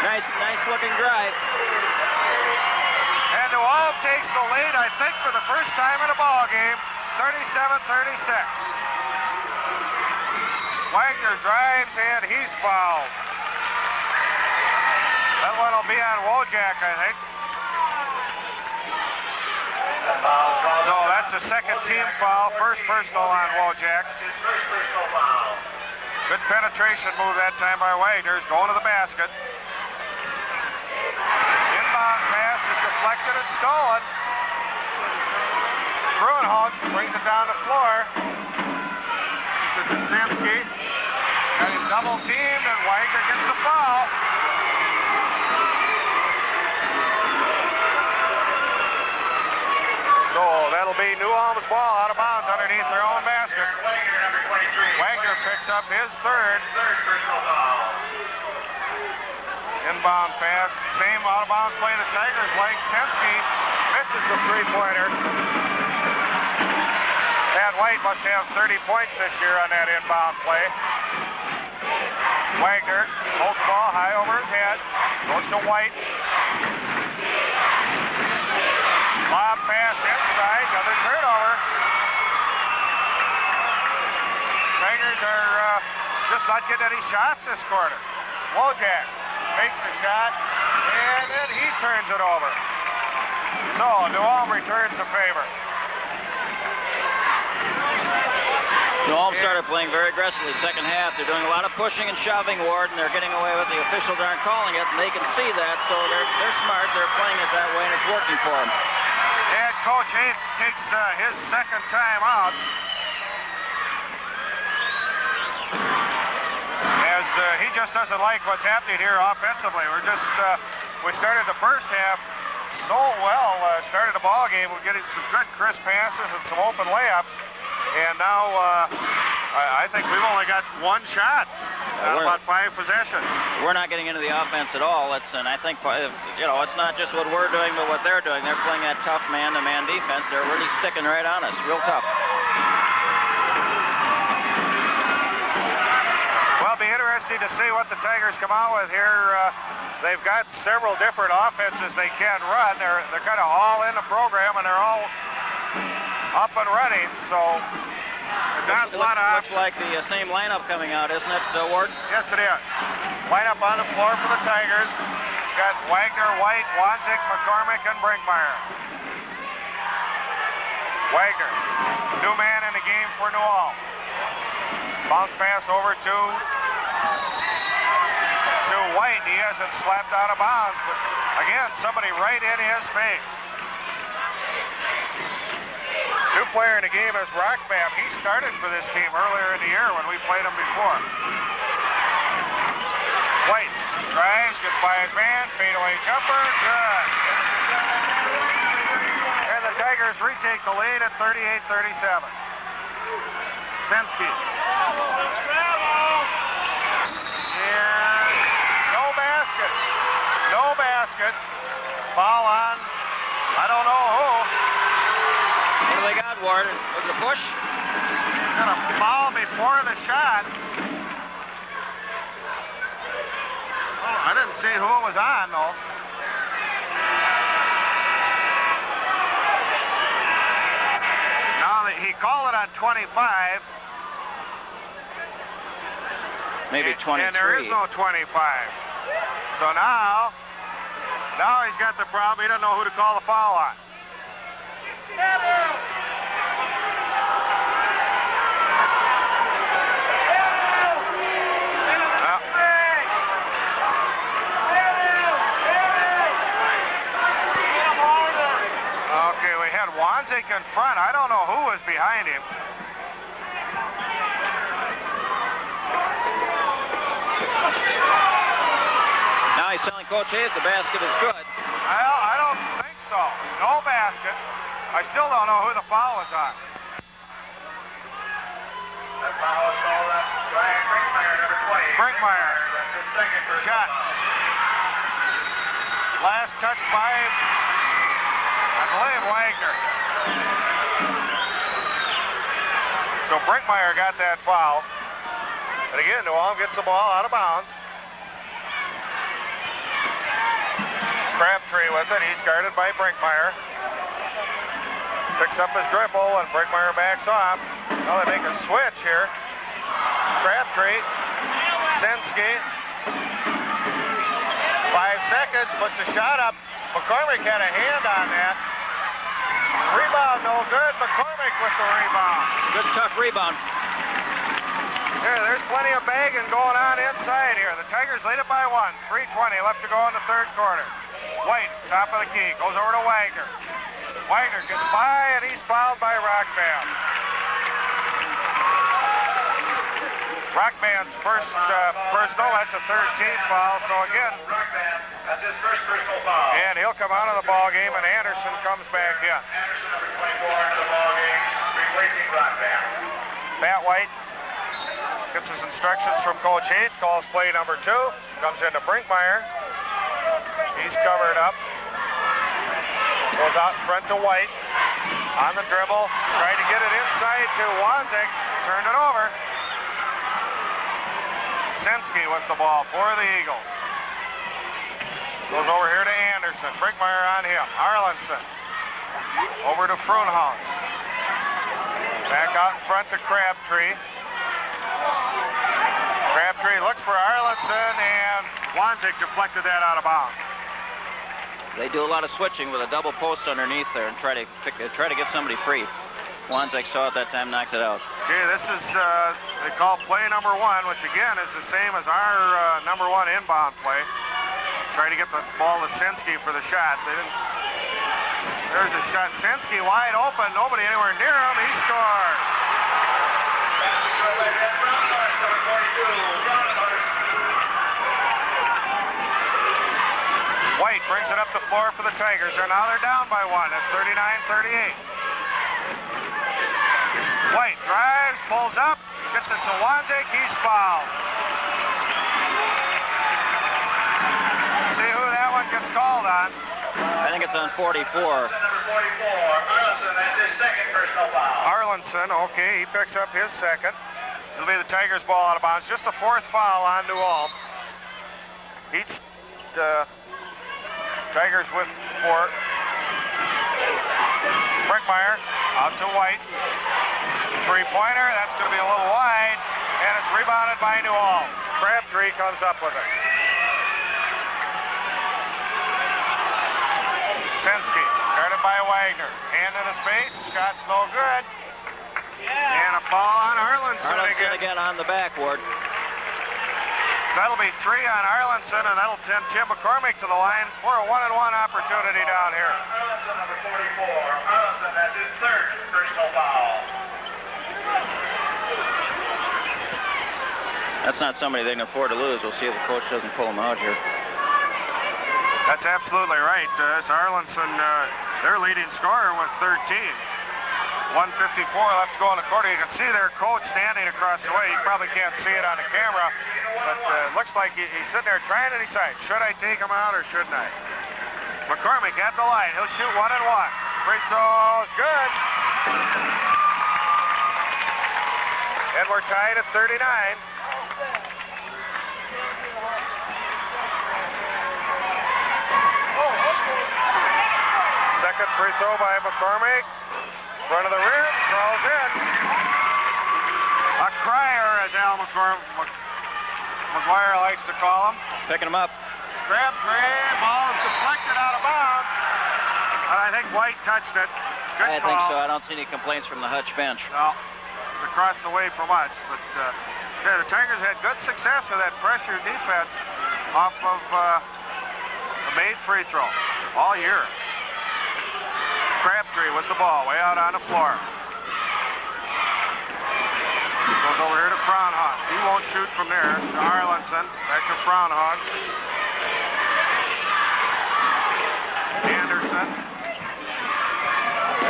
Nice looking drive. And New Ulm takes the lead, I think, for the first time in a ball game, 37-36. Wagner drives and he's fouled. That one will be on Wojak, I think. So that's the second team foul, first personal on Wojak. His first personal foul. Good penetration move that time by Wagner. He's going to the basket. Inbound pass is deflected and stolen. Truenholtz brings it down the floor. To Jasinski. Got him double teamed and Wagner gets the foul. So that'll be New Ulm's ball out of bounds underneath their own basket. Wagner, number 23. Wagner picks up his third. Third personal foul. Inbound pass, same out of bounds play the Tigers like Sensky misses the three-pointer. Pat White must have 30 points this year on that inbound play. Wagner holds the ball high over his head, goes to White. Lob pass inside, another turnover. Tigers are just not getting any shots this quarter. Wojak makes the shot, and then he turns it over. So New Ulm returns the favor. New Ulm started playing very aggressively second half. They're doing a lot of pushing and shoving, Ward, and they're getting away with it. The officials aren't calling it, and they can see that, so they're smart. They're playing it that way, and it's working for them. And Coach Haight takes his second time out. As he just doesn't like what's happening here offensively. We started the first half so well, started the ball game. We're getting some good crisp passes and some open layups. And now I think we've only got one shot on about 5 possessions. We're not getting into the offense at all. And I think, it's not just what we're doing, but what they're doing. They're playing that tough man-to-man defense. They're really sticking right on us, real tough. Well, it'll be interesting to see what the Tigers come out with here. They've got several different offenses they can run. They're kind of all in the program, and they're all up and running, so not a lot of options. Looks like the same lineup coming out, isn't it, Ward? Yes, it is. Lineup on the floor for the Tigers. Got Wagner, White, Wanzik, McCormick, and Brinkmeyer. Wagner, new man in the game for New Ulm. Bounce pass over to White. He hasn't slapped out of bounds, but again, somebody right in his face. New player in the game is Rockbam. He started for this team earlier in the year when we played him before. White tries, gets by his man, fadeaway jumper, good. And the Tigers retake the lead at 38-37. Semsky. And no basket. No basket. Foul on, I don't know who. What do they got, Ward? Was it a push? Got a foul before the shot. Oh, I didn't see who it was on, though. Now he called it on 25. Maybe 23. And there is no 25. So now he's got the problem. He doesn't know who to call the foul on. Okay, we had Wanzik in front. I don't know who was behind him. Now he's telling Coach Hayes the basket is good. Well, I don't think so. No basket. I still don't know who the foul was on. That foul is called on Brian Brinkmeyer, number 20. Brinkmeyer. That's his second personal Shot. foul. Last touch by, I believe, Wagner. So Brinkmeyer got that foul. And again, New Ulm gets the ball out of bounds. Crabtree with it. He's guarded by Brinkmeyer. Picks up his dribble, and Brinkmeyer backs off. Now they make a switch here. Crabtree. Semsky. 5 seconds, puts a shot up. McCormick had a hand on that. Rebound no good. McCormick with the rebound. Good tough rebound. There's plenty of bagging going on inside here. The Tigers lead it by 1. 3:20 left to go in the third quarter. White, top of the key, goes over to Wagner. Wagner gets by, and he's fouled by Rockband. Rockband's first personal, that's a 13th foul, so again. Rockband, that's his first personal foul. And he'll come out of the ball game, and Anderson comes back in. Anderson, number 24, into the ball game, replacing Rockband. Matt White gets his instructions from Coach Haight, calls play number 2, comes into Brinkmeyer. He's covered up. Goes out in front to White. On the dribble. Tried to get it inside to Wanzik. Turned it over. Semsky with the ball for the Eagles. Goes over here to Anderson. Brinkmeyer on him. Arlenson. Over to Fruenhaus. Back out in front to Crabtree. Crabtree looks for Arlenson, and Wanzik deflected that out of bounds. They do a lot of switching with a double post underneath there and try to get somebody free. Wanzik saw it that time, knocked it out. Okay, this is, they call play number 1, which again is the same as our number 1 inbound play. Trying to get the ball to Senski for the shot. They didn't. There's a shot. Senski wide open. Nobody anywhere near him. He scores. White brings it up the floor for the Tigers. Now they're down by 1 at 39-38. White drives, pulls up, gets it to Wanzik. He's fouled. See who that one gets called on. I think it's on 44. Number 44, Arlenson, that's his second personal foul. Arlenson, okay, he picks up his second. It'll be the Tigers' ball out of bounds. Just the 4th foul on New Ulm. Each Tigers with 4. Brickmeyer out to White. 3-pointer, that's going to be a little wide, and it's rebounded by New Ulm. Crabtree comes up with it. Senski, guarded by Wagner. Hand in the space, shot's no good. And a foul on Arlenson again on the backboard. That'll be 3 on Arlenson, and that'll send Tim McCormick to the line for a 1-and-1 opportunity down here. Arlenson, number 44. Arlenson, that's his third personal foul. That's not somebody they can afford to lose. We'll see if the coach doesn't pull him out here. That's absolutely right. It's Arlenson, their leading scorer with 13. 1:54 left to go in the quarter. You can see their coach standing across the way. You probably can't see it on the camera, but looks like he's sitting there trying to decide, should I take him out or shouldn't I? McCormick at the line. He'll shoot 1-and-1. Free throw is good. And we're tied at 39. Second free throw by McCormick. Front of the rim, throws in. A crier, as Al McGuire likes to call him. Picking him up. Crabtree, ball is deflected out of bounds. And I think White touched it. Good I call. think so. I don't see any complaints from the Hutch bench. No, it's across the way from us. But yeah, the Tigers had good success with that pressure defense off of the made free throw all year. Crabtree with the ball, way out on the floor. Goes over here to Fraunhoff. He won't shoot from there. To Arlenson, back to Fraunhoff. Anderson.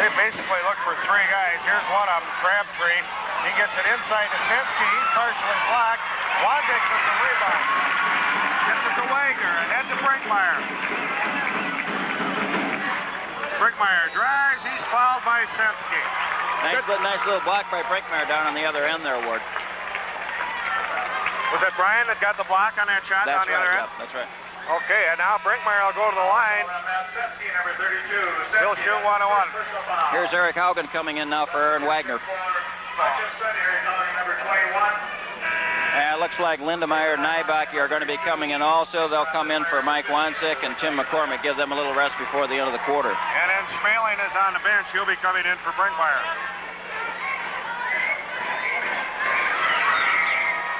They basically look for 3 guys. Here's one of them, Crabtree. He gets it inside to Senski. He's partially blocked. Wanzik with the rebound. Gets it to Wagner and head to Brinkmeyer. Brinkmeyer drives. He's fouled by Senski. Nice little block by Brinkmeyer down on the other end there, Ward. Was that Brian that got the block on that shot on the other end? Yep, that's right. Okay, and now Brinkmeyer will go to the line. He'll shoot 1-1. Here's Eric Haugen coming in now for Aaron Wagner. And it looks like Lindemeyer and Nybaki are going to be coming in also. They'll come in for Mike Wanzik and Tim McCormick. Give them a little rest before the end of the quarter. And then Schmeling is on the bench. He'll be coming in for Brinkmeyer.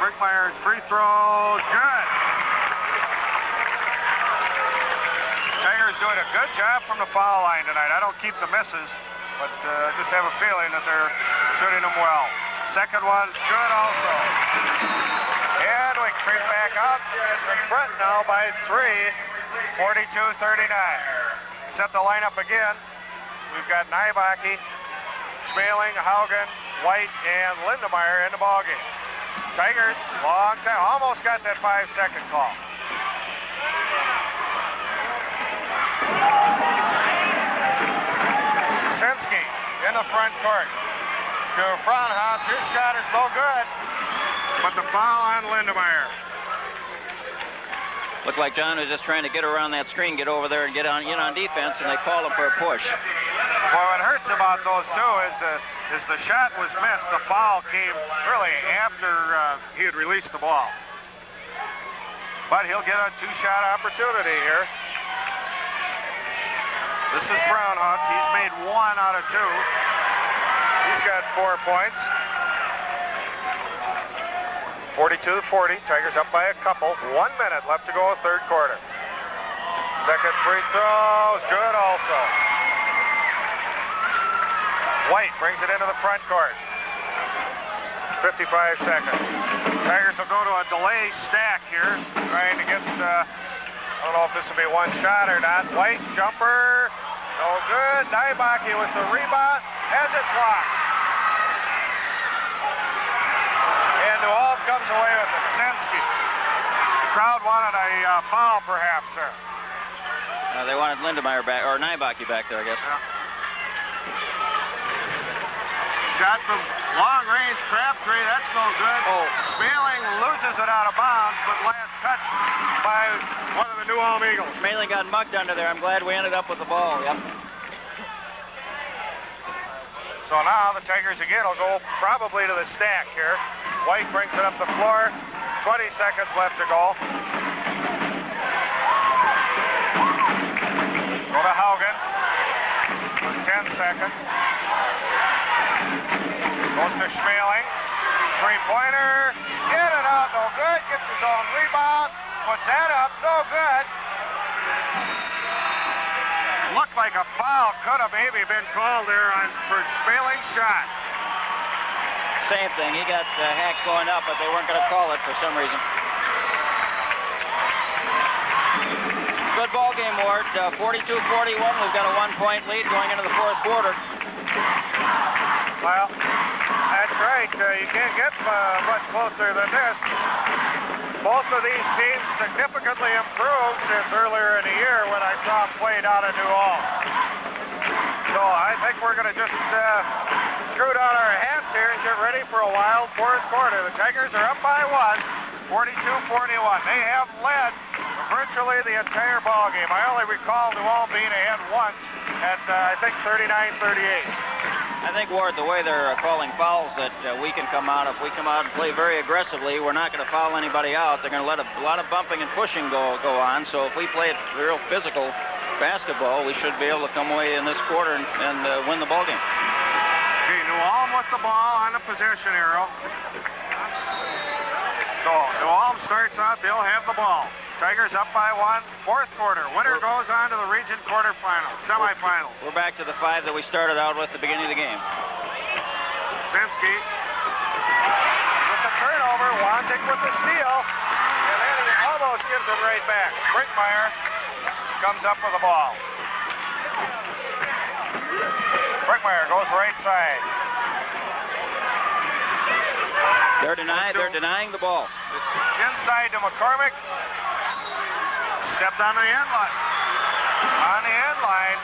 Brinkmeyer's free throws, good. Tigers doing a good job from the foul line tonight. I don't keep the misses, but just have a feeling that they're shooting them well. Second one's good also. And we creep back out in front now by 3, 42-39. Set the lineup again. We've got Nybaki, Schmeling, Haugen, White, and Lindemeyer in the ballgame. Tigers, long time, almost got that 5-second call. Senski in the front court to Fraunhoff. His shot is no good, but the foul on Lindemeyer. Looked like John was just trying to get around that screen, get over there and get on in on defense, and they called him for a push. Well, what hurts about those two is the shot was missed. The foul came really after he had released the ball. But he'll get a 2-shot opportunity here. This is Fraunhoff. He's made 1 out of 2. He's got 4 points. 42-40. Tigers up by a couple. 1 minute left to go, third quarter. Second free throw is good also. White brings it into the front court. 55 seconds. Tigers will go to a delay stack here, trying to get, I don't know if this will be one shot or not. White jumper, no good. Nybaki with the rebound, has it blocked. And New Ulm comes away with it. Senski. The crowd wanted a foul perhaps, sir. They wanted Lindemeyer back, or Nybaki back there, I guess. Yeah. Shot from long range, Crabtree, that's no good. Oh. Smealing loses it out of bounds, but last touch by one of the New Ulm Eagles. Smealing got mugged under there. I'm glad we ended up with the ball. Yep. So now the Tigers again will go probably to the stack here. White brings it up the floor. 20 seconds left to go. Go to Haugen for 10 seconds. Goes to Schmeling. Three-pointer. Get it out, no good. Gets his own rebound. Puts that up, no good. Looked like a foul. Could have maybe been called there for Schmeling's shot. Same thing. He got hacks going up, but they weren't going to call it for some reason. Good ball game, Ward. 42-41. We've got a 1-point lead going into the fourth quarter. Well, that's right. You can't get much closer than this. Both of these teams significantly improved since earlier in the year when I saw them play down in New Ulm. So I think we're going to just screw down our hats here and get ready for a wild fourth quarter. The Tigers are up by 1, 42-41. They have led virtually the entire ball game. I only recall New Ulm being ahead once at, I think, 39-38. I think, Ward, the way they're calling fouls that we can come out, if we come out and play very aggressively, we're not going to foul anybody out. They're going to let a lot of bumping and pushing go on. So if we play real physical basketball, we should be able to come away in this quarter and win the ball game. Okay, New Ulm with the ball on the possession arrow. So New Ulm starts out, they'll have the ball. Tigers up by 1, fourth quarter. Winner goes on to the region quarterfinals, semifinals. We're back to the 5 that we started out with at the beginning of the game. Senski with the turnover, Wanzik with the steal, and then he almost gives it right back. Brinkmeyer comes up with the ball. Brinkmeyer goes right side. They're denying the ball. Inside to McCormick. Stepped on the end line. On the end line.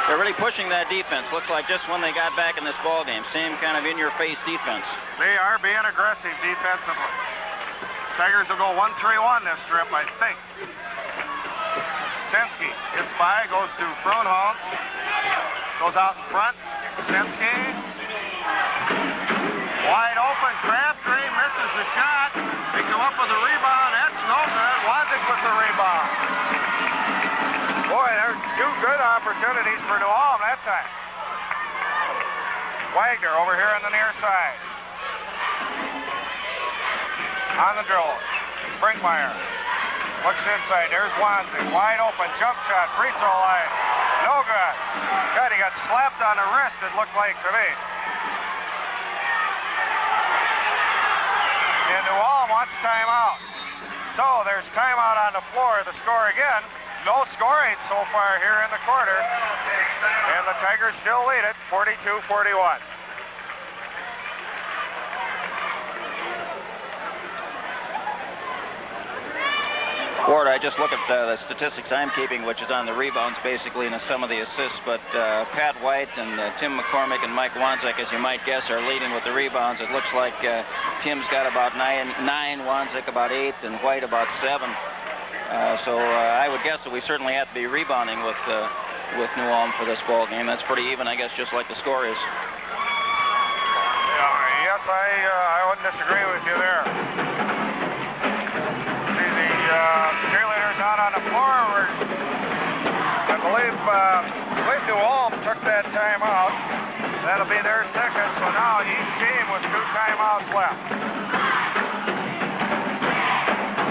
They're really pushing that defense. Looks like just when they got back in this ball game. Same kind of in-your-face defense. They are being aggressive defensively. Tigers will go 1-3-1 this trip, I think. Senski gets by, goes to Frohnholz. Goes out in front. Senski. Wide open. Crabtree misses the shot. They come up with a rebound. That's no good. Wanzik with the rebound. Boy, there's 2 good opportunities for New Ulm that time. Wagner over here on the near side. On the drill. Brinkmeyer looks inside. There's Wanzik. Wide open. Jump shot. Free throw line. No good. God, he got slapped on the wrist, it looked like to me. And New Ulm wants timeout. So there's timeout on the floor. The score again. No scoring so far here in the quarter. And the Tigers still lead it, 42-41. Ward, I just look at the statistics I'm keeping, which is on the rebounds basically and some of the assists, but Pat White and Tim McCormick and Mike Wanzik, as you might guess, are leading with the rebounds. It looks like Tim's got about 9, Wanzik about 8, and White about 7. So I would guess that we certainly have to be rebounding with New Ulm for this ball game. That's pretty even, I guess, just like the score is. Yes, I wouldn't disagree with you there. See the cheerleaders out on the floor. I believe New Ulm took that time out. That'll be their second, so now each team with 2 timeouts left.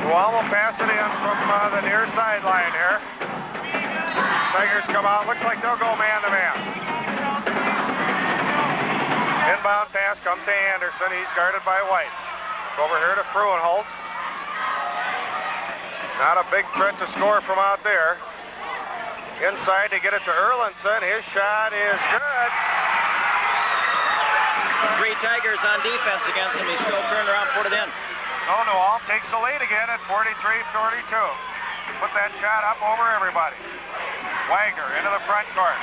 Dual will pass it in from the near sideline here. Tigers come out. Looks like they'll go man-to-man. Inbound pass comes to Anderson. He's guarded by White. Over here to Fruenholtz. Not a big threat to score from out there. Inside to get it to Erlinson. His shot is good. 3 Tigers on defense against him. He still turned around, put it in. So Newell takes the lead again at 43-42. Put that shot up over everybody. Wagner into the front court.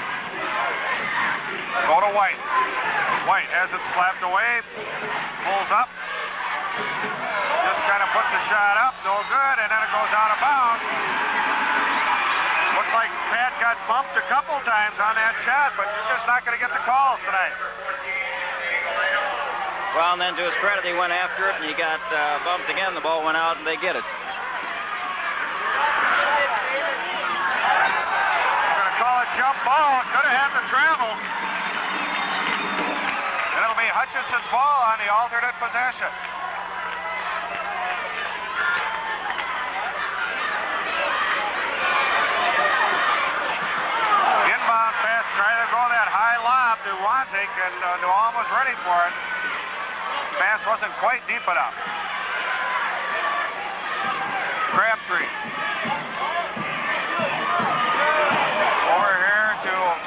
Go to White. White has it slapped away. Pulls up. Just kind of puts a shot up. No good. And then it goes out of bounds. Looked like Pat got bumped a couple times on that shot, but you're just not going to get the calls tonight. Well, and then to his credit, he went after it, and he got bumped again. The ball went out, and they get it. Call it jump ball. Could have had the travel. And it'll be Hutchinson's ball on the alternate possession. Inbound pass, trying to go that high lob to Wanzik, and Newell was ready for it. Pass wasn't quite deep enough. Crabtree.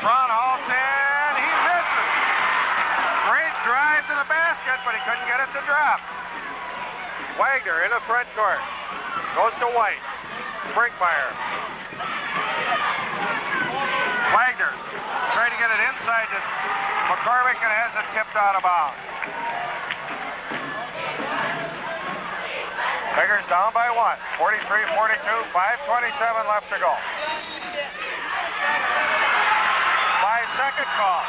Fruenholtz, and he misses. Great drive to the basket, but he couldn't get it to drop. Wagner in the front court. Goes to White. Brinkmeyer. Wagner trying to get it inside to McCormick and has it tipped out of bounds. Tigers down by 1. 43-42, 5:27 left to go. Second call.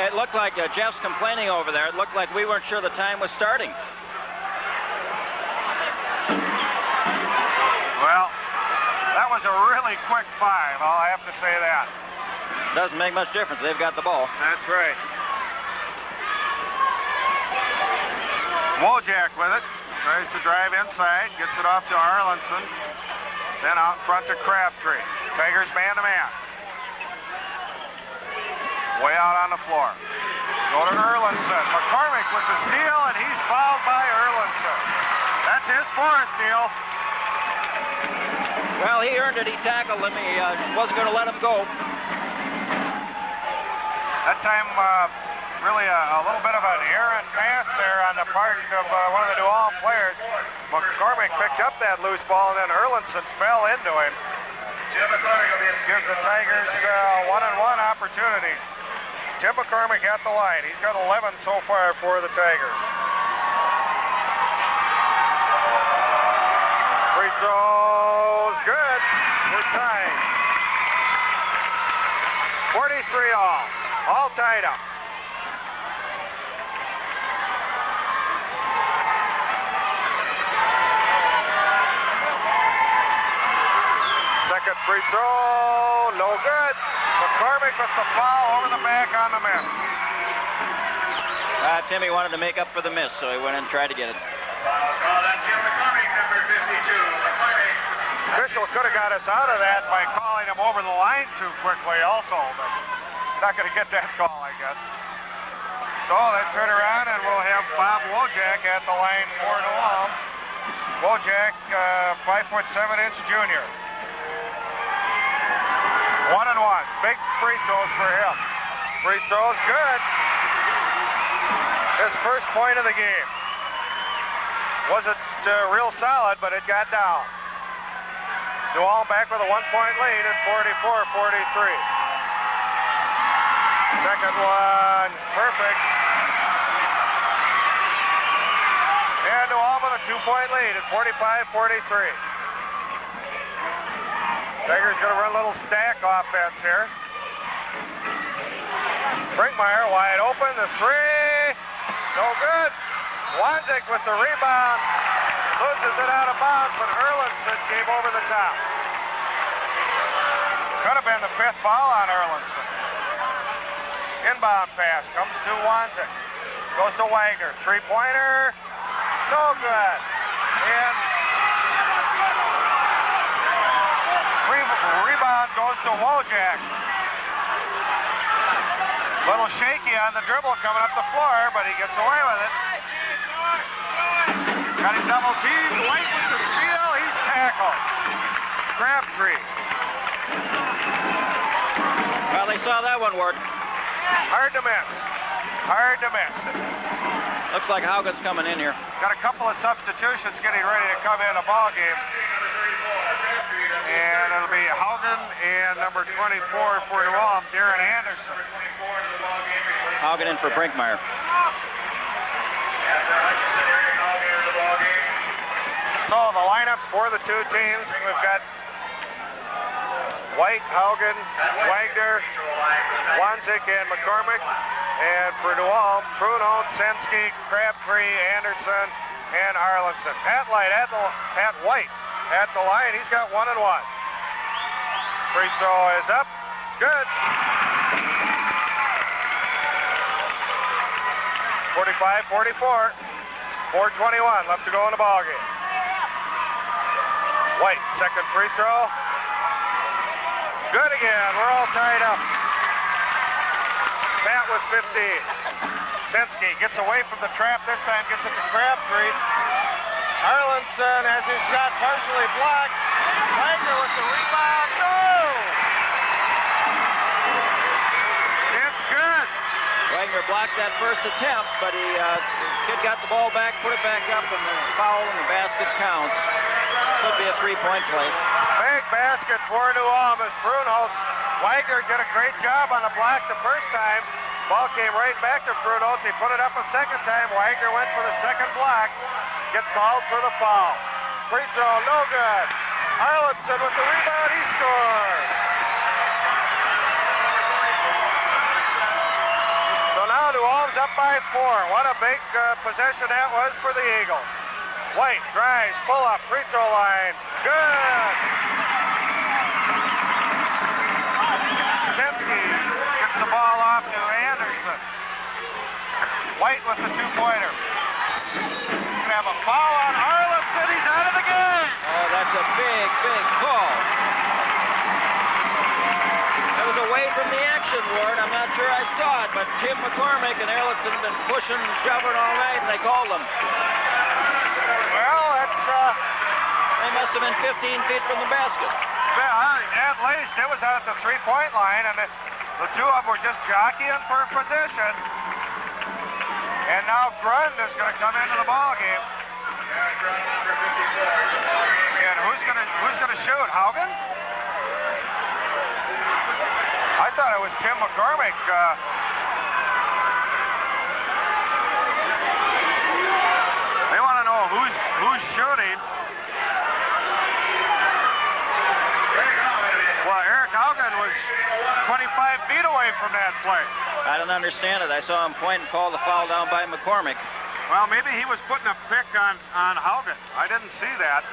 It looked like Jeff's complaining over there. It looked like we weren't sure the time was starting. Well, that was a really quick 5. I'll have to say that. Doesn't make much difference. They've got the ball. That's right. Wojak with it. Tries to drive inside. Gets it off to Erlinson. Then out front to Crabtree. Tigers man-to-man. Way out on the floor. Go to Erlinson. McCormick with the steal, and he's fouled by Erlinson. That's his 4th, Neil. Well, he earned it. He tackled him. He wasn't going to let him go. That time, really a little bit of an errant pass there on the part of one of the Newell players. McCormick picked up that loose ball, and then Erlinson fell into him. Gives the Tigers a 1-on-1 opportunity. Tim McCormick at the line. He's got 11 so far for the Tigers. Free throws, good. We're tied. 43 all tied up. Second free throw, no good. McCormick with the foul over the back on the miss. Timmy wanted to make up for the miss, so he went in and tried to get it. Call on Jim McCormick, number 52. McCormick. Official could have got us out of that by calling him over the line too quickly also, but not going to get that call, I guess. So they turn around and we'll have Bob Wojak at the line for Newell. Wojak, 5'7" junior. 1-1. Big free throws for him. Free throws, good. His first point of the game. Wasn't real solid, but it got down. Newell back with a 1-point lead at 44-43. Second one, perfect. And Newell with a 2-point lead at 45-43. Tigers going to run a little stack offense here. Brinkmeyer wide open, the 3, no good. Wanzik with the rebound, loses it out of bounds, but Erlinson came over the top. Could have been the 5th foul on Erlandson. Inbound pass comes to Wanzik. Goes to Wagner. Three-pointer. No good. And rebound goes to Wojak. Little shaky on the dribble coming up the floor, but he gets away with it. Got him double teamed. White with the steal. He's tackled. Crabtree. Well, they saw that one work. Hard to miss. Hard to miss. Looks like Haugen's coming in here. Got a couple of substitutions getting ready to come in a ball game. And it'll be Haugen and number 24 for New Ulm, Darren Anderson. Haugen in for Brinkmeyer. So the lineups for the two teams, we've got White, Haugen, Wagner, Wanzik, and McCormick. And for New Ulm, Pruno, Sensky, Crabtree, Anderson, and Arlenson. Pat White at the line. He's got 1 and 1. Free throw is up. It's good. 45-44. 4:21 left to go in the ball game. White, second free throw. Good again. We're all tied up. Pat with 15. Sensky gets away from the trap. This time gets it to Crabtree. Arlenson has his shot partially blocked. Wagner with the rebound. No! It's good. Wagner blocked that first attempt, but the kid got the ball back, put it back up, and the foul and the basket counts. Could be a three-point play. Big basket for New Ulm as Frunholtz. Wagner did a great job on the block the first time. Ball came right back to Frunholtz. He put it up a second time. Wagner went for the second block. Gets called for the foul. Free throw, no good. Arlenson with the rebound. He scores. So now New Ulm's up by 4. What a big possession that was for the Eagles. White drives, pull up, free throw line. Good. Sensky gets the ball off to Anderson. White with the two-pointer. Gonna have a foul on Arlenson. He's out of the game. Oh, that's a big, big call. That was away from the action, Ward. I'm not sure I saw it, but Tim McCormick and Erlandson have been pushing and shoving all night, and they called them. Well, that's... They must have been 15 feet from the basket. At least it was out at the three-point line, and the two of them were just jockeying for position. And now Grund is going to come into the ball game. And who's going to shoot? Haugen? I thought it was Tim McCormick. They want to know who's shooting. Well, Eric Haugen was 25 feet away from that play. I don't understand it. I saw him point and call the foul down by McCormick. Well, maybe he was putting a pick on Haugen. I didn't see that.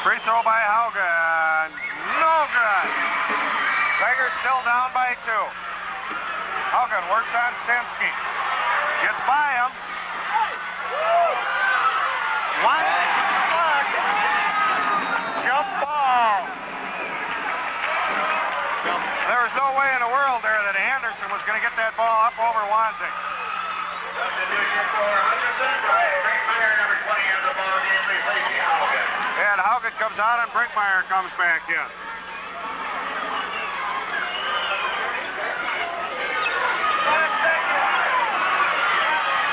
Free throw by Haugen. No good. Tigers still down by 2. Haugen works on Sensky. Gets by him. One. Jump ball. There was no way in the world there that Anderson was going to get that ball up over Wanzik. And Haugen comes out and Brinkmeyer comes back in.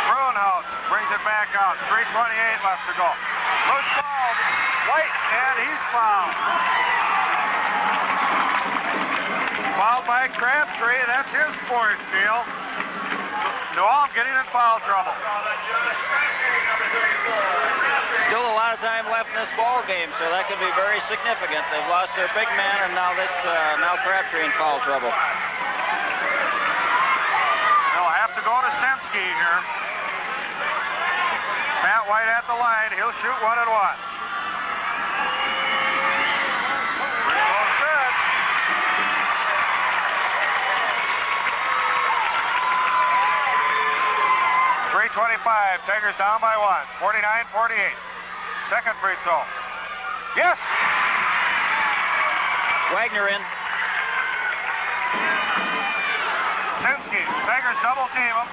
Frunholtz brings it back out. 3:28 left to go. Loose ball. White, and he's fouled. Fouled by Crabtree. That's his fourth steal. New Ulm getting in foul trouble. Still a lot of time left in this ball game, so that could be very significant. They've lost their big man, and now now Crabtree in foul trouble. They'll have to go to Sensky here. Pat White at the line. He'll shoot 1 and 1. Good. Tigers down by 1. 49-48. Second free throw. Yes! Wagner in. Sinski. Tigers double team him.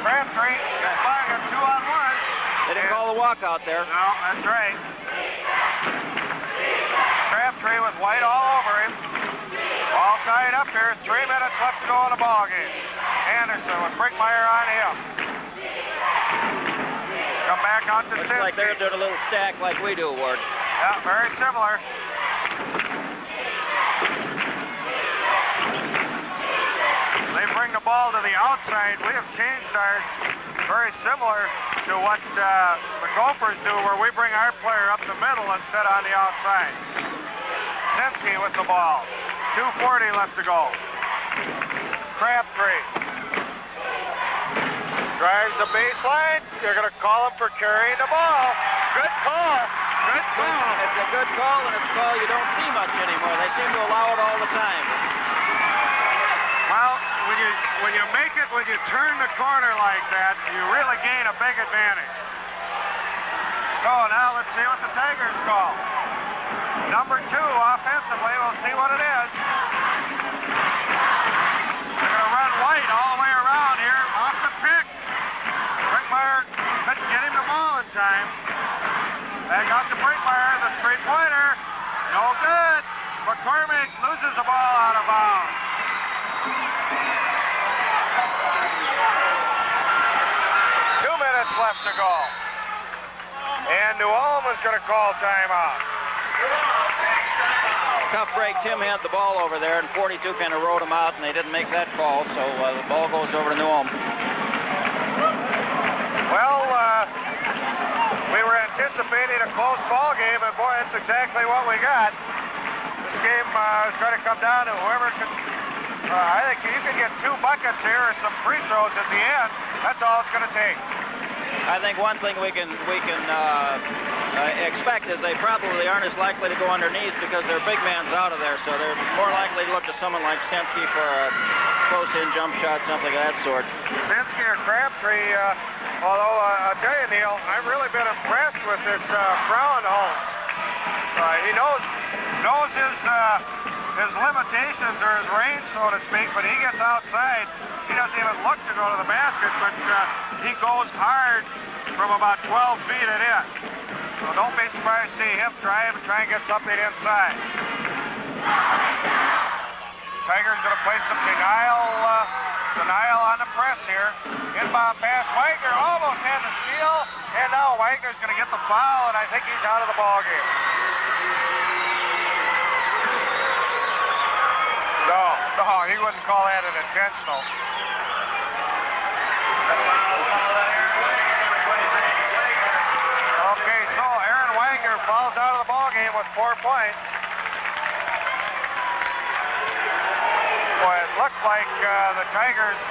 Crabtree gets by him 2-on-1. They didn't call the walkout there. No, that's right. Crabtree with White all over him. All tied up here. 3 minutes left to go in the ball game. Anderson with Brinkmeyer on him. Come back out to Looks Sinski. like they're doing a little stack like we do, Ward. Yeah, very similar. They bring the ball to the outside. We have changed ours very similar to what the Gophers do, where we bring our player up the middle instead on the outside. Sinski with the ball. 2:40 left to go. Crabtree drives the baseline. You're going to call him for carrying the ball. Good call. Good call. It's a good call, and it's a call you don't see much anymore. They seem to allow it all the time. Well, when you make it, when you turn the corner like that, you really gain a big advantage. So now let's see what the Tigers call. Number 2 offensively, we'll see what it is. They're going to run White all the way around here, off the pick. Brinkmeyer couldn't get him the ball in time. Back out to Brinkmeyer, the three-pointer. No good. McCormick loses the ball out of bounds. 2 minutes left to go. And New Ulm is going to call timeout. Tough break. Tim had the ball over there, and 42 kind of rode him out, and they didn't make that call, so the ball goes over to New Ulm. Well, we were anticipating a close ball game, and boy, that's exactly what we got. This game is going to come down to whoever can. I think you can get 2 buckets here or some free throws at the end. That's all it's going to take. I think one thing we can expect is they probably aren't as likely to go underneath because their big man's out of there, so they're more likely to look to someone like Sinski for a close-in jump shot, something of that sort. Sinski or Crabtree, although I'll tell you, Neil, I've really been impressed with this Frauenholz. He knows his limitations or his range, so to speak, but he gets outside. He doesn't even look to go to the basket, but he goes hard from about 12 feet at it. So don't be surprised to see him try and get something inside. Tigers going to play some denial on the press here. Inbound pass, Wagner almost had the steal, and now Wagner's going to get the foul, and I think he's out of the ball game. No, he wouldn't call that an intentional. Okay, so Aaron Wagner falls out of the ball game with 4 points. Boy, it looked like the Tigers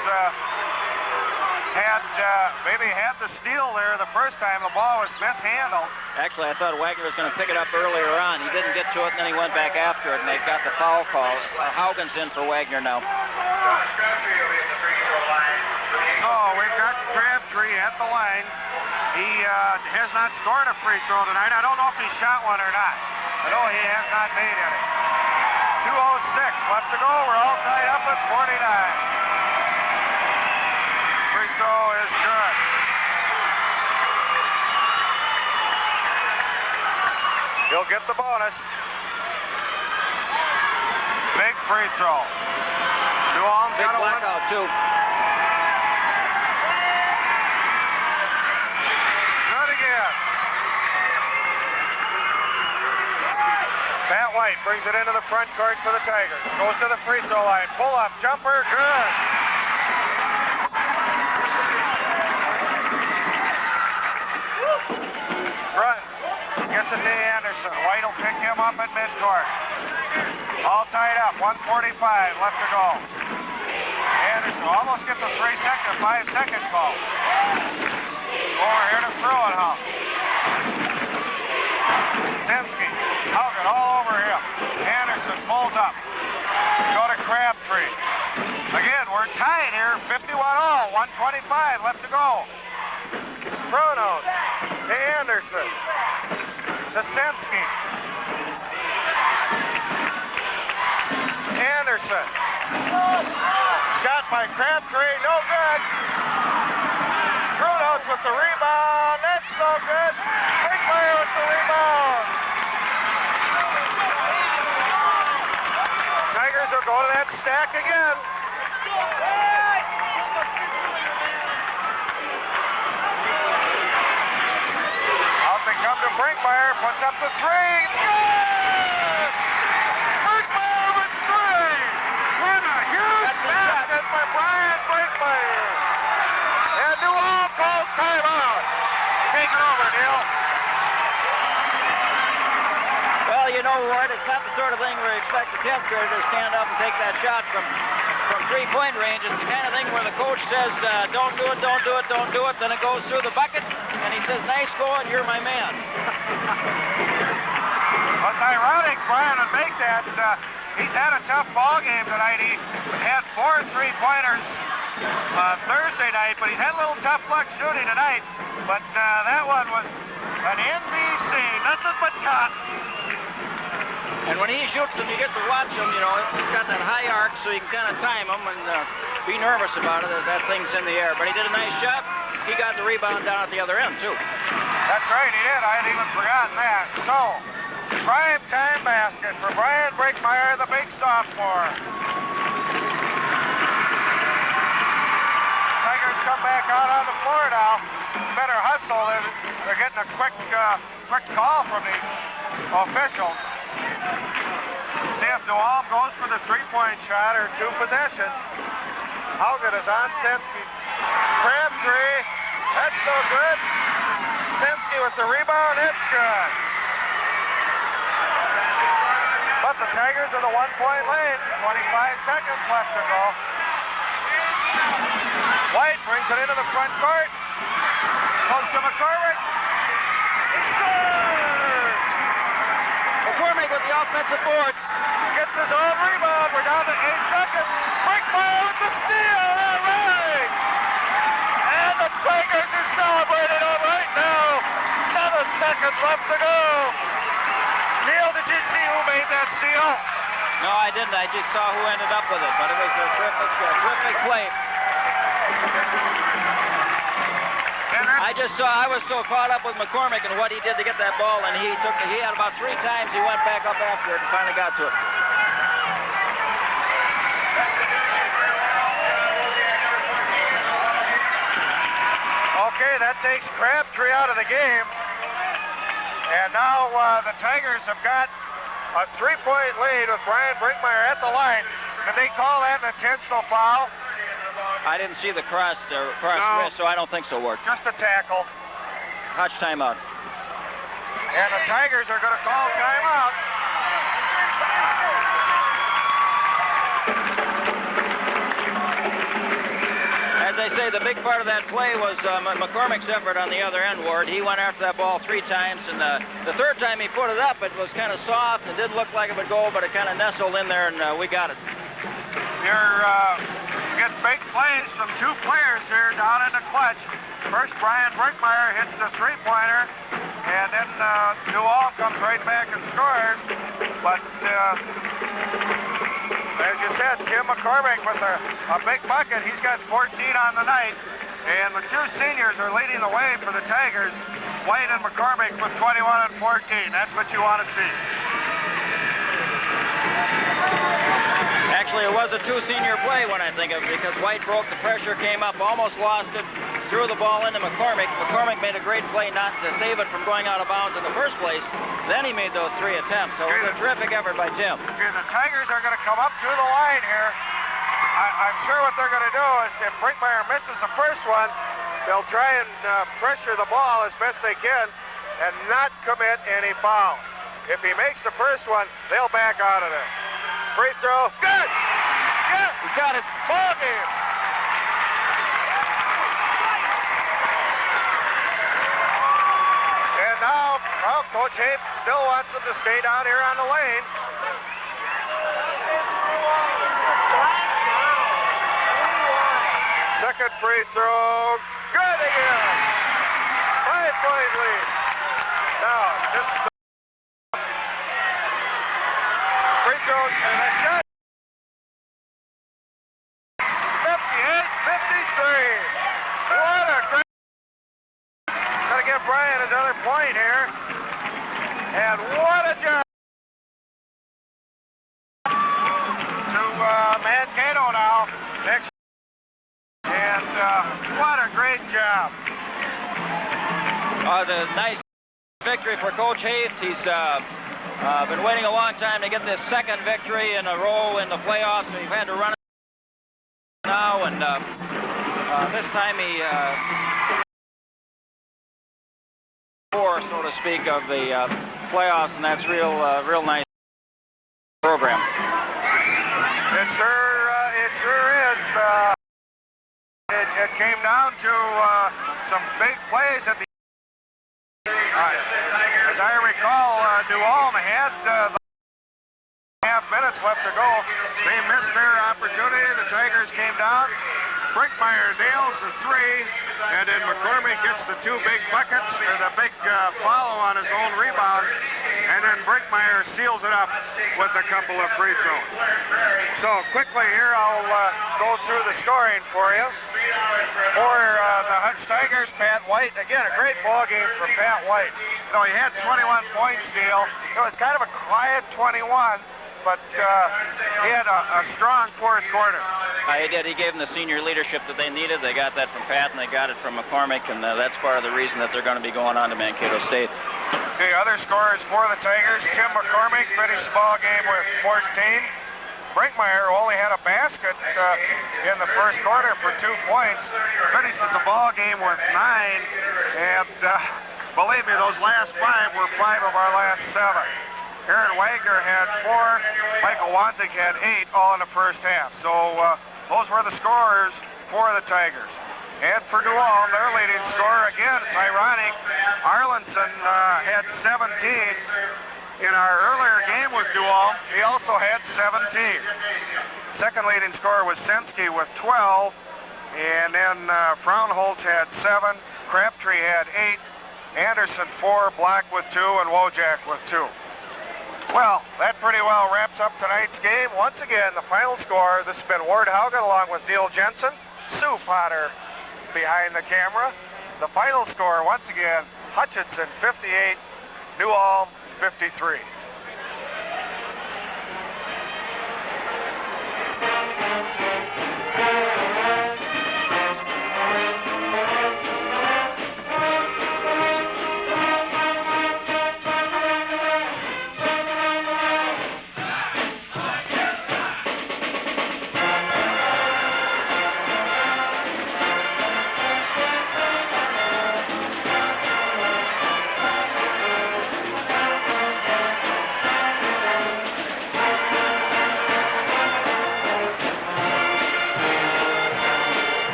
maybe had the steal there the first time. The ball was mishandled. Actually, I thought Wagner was going to pick it up earlier on. He didn't get to it, and then he went back after it, and they've got the foul call. Haugen's in for Wagner now. So we've got Crabtree at the line. He has not scored a free throw tonight. I don't know if he shot one or not. I know he has not made any. 2:06 left to go. We're all tied up at 49. Free throw is good. He'll get the bonus. Big free throw. New Ulm's Big got to win. blackout, too. Good again. Matt White brings it into the front court for the Tigers. Goes to the free throw line. Pull up, jumper, good. Front. Gets it to Anderson. White will pick him up at midcourt. All tied up. 1:45 left to go. Anderson will almost get the 5-second call. Over here to throw it, huh? Sinski. Haugen all over him. Anderson pulls up. Go to Crabtree. Again, we're tied here, 50-50. 1:25 left to go. Bruno to Anderson. To Sensky. Anderson. Shot by Crabtree, no good. Bruno with the rebound, that's no good. Brinkmeyer with the rebound. Tigers will go to that stack again. Out they come to Brinkmeyer, puts up the three. It's good! Brinkmeyer with three! What a huge basket by Brian Brinkmeyer. And New Ulm calls timeout. Take it over, Neil. Well, you know, Ward, it's not the sort of thing where you expect the 10th grader to stand up and take that shot from three-point range. It's the kind of thing where the coach says, don't do it, don't do it, don't do it. Then it goes through the bucket, and he says, nice going, you're my man. Well, it's ironic Brian would make that. He's had a tough ball game tonight. He had 4 3-pointers Thursday night, but he's had a little tough luck shooting tonight. But that one was an NBC, nothing but cotton. And when he shoots them, you get to watch him, you know, he's got that high arc, so you can kind of time him and be nervous about it as that thing's in the air. But he did a nice job. He got the rebound down at the other end, too. That's right, he did. I had even forgotten that. So, prime time basket for Brian Brinkmeyer, the big sophomore. Tigers come back out on the floor now. Better hustle. They're getting a quick call from these officials. See if New Ulm goes for the three-point shot or 2 possessions. Haugen is on Sensky. Crabtree, that's no good. Sensky with the rebound, it's good. But the Tigers are the 1-point lead. 25 seconds left to go. White brings it into the front court. Goes to McCormick. He scores! McCormick with the offensive board. Gets his own rebound. We're down to 8 seconds. Brinkmeyer with the steal. All right. And the Tigers are celebrating all right now. 7 seconds left to go. Neil, did you see who made that steal? No, I didn't. I just saw who ended up with it, but it was a terrific play. I was so caught up with McCormick and what he did to get that ball, and he had about 3 times he went back up after it and finally got to it. Okay, that takes Crabtree out of the game. And now the Tigers have got a 3-point lead with Brian Brinkmeyer at the line. Did they call that an intentional foul? I didn't see the cross wrist, so I don't think so, Ward. Just a tackle. Hutch timeout. And the Tigers are going to call timeout. As I say, the big part of that play was McCormick's effort on the other end, Ward. He went after that ball 3 times, and the 3rd time he put it up, it was kind of soft and didn't look like it would go, but it kind of nestled in there, and we got it. You're getting big plays from 2 players here down in the clutch. First, Brian Brinkmeyer hits the 3-pointer, and then New Ulm comes right back and scores. But as you said, Jim McCormick with a big bucket. He's got 14 on the night, and the 2 seniors are leading the way for the Tigers. White and McCormick with 21 and 14. That's what you want to see. Actually, it was a 2-senior play when I think of it, because White broke the pressure, came up, almost lost it, threw the ball into McCormick. McCormick made a great play not to save it from going out of bounds in the first place. Then he made those 3 attempts. So it was a terrific effort by Jim. Okay, the Tigers are going to come up to the line here. I'm sure what they're going to do is if Brinkmeyer misses the first one, they'll try and pressure the ball as best they can and not commit any fouls. If he makes the first one, they'll back out of there. Free throw, good! Yes! He's got it. Ball game! And now, well, Coach Hape still wants them to stay down here on the lane. second free throw. Good again. 5-point lead. Now, this is the free throws and a shot. 58-53. What a great. Gonna give Brian his other point here. And what a job. To Mankato now. Next. And what a great job. The nice victory for Coach Haith. He's been waiting a long time to get this second victory in a row in the playoffs. So he's had to run it now, and this time he so to speak, of the playoffs, and that's real nice program. It sure is. It came down to some big plays at the as I recall, New Ulm had the half minutes left to go. They missed their opportunity. The Tigers came down. Brinkmeyer nails the three, and then McCormick gets the two big buckets, or the big follow on his own rebound, and then Brinkmeyer seals it up with a couple of free throws. So quickly here, I'll go through the scoring for you. For the Hutch Tigers, Pat White, again, a great ball game for Pat White. You know, he had 21 points, Steele. It was kind of a quiet 21, but he had a strong fourth quarter. He did. He gave them the senior leadership that they needed. They got that from Pat, and they got it from McCormick, and that's part of the reason that they're going to be going on to Mankato State. Okay, other scorers for the Tigers. Tim McCormick finished the ball game with 14. Brinkmeyer only had a basket in the first quarter for 2 points. Finishes the ball game with 9, and believe me, those last 5 were 5 of our last 7. Aaron Wagner had 4, Michael Wanzig had 8, all in the first half. So those were the scorers for the Tigers. And for New Ulm, their leading scorer, again, it's ironic, Arlenson had 17. In our earlier game with New Ulm, he also had 17. Second leading scorer was Sensky with 12, and then Fraunholtz had 7, Crabtree had 8, Anderson 4, Black with 2, and Wojak with 2. Well, that pretty well wraps up tonight's game. Once again, the final score, this has been Ward Haugen along with Neil Jensen, Sue Potter behind the camera. The final score, once again, Hutchinson 58, New Ulm 53.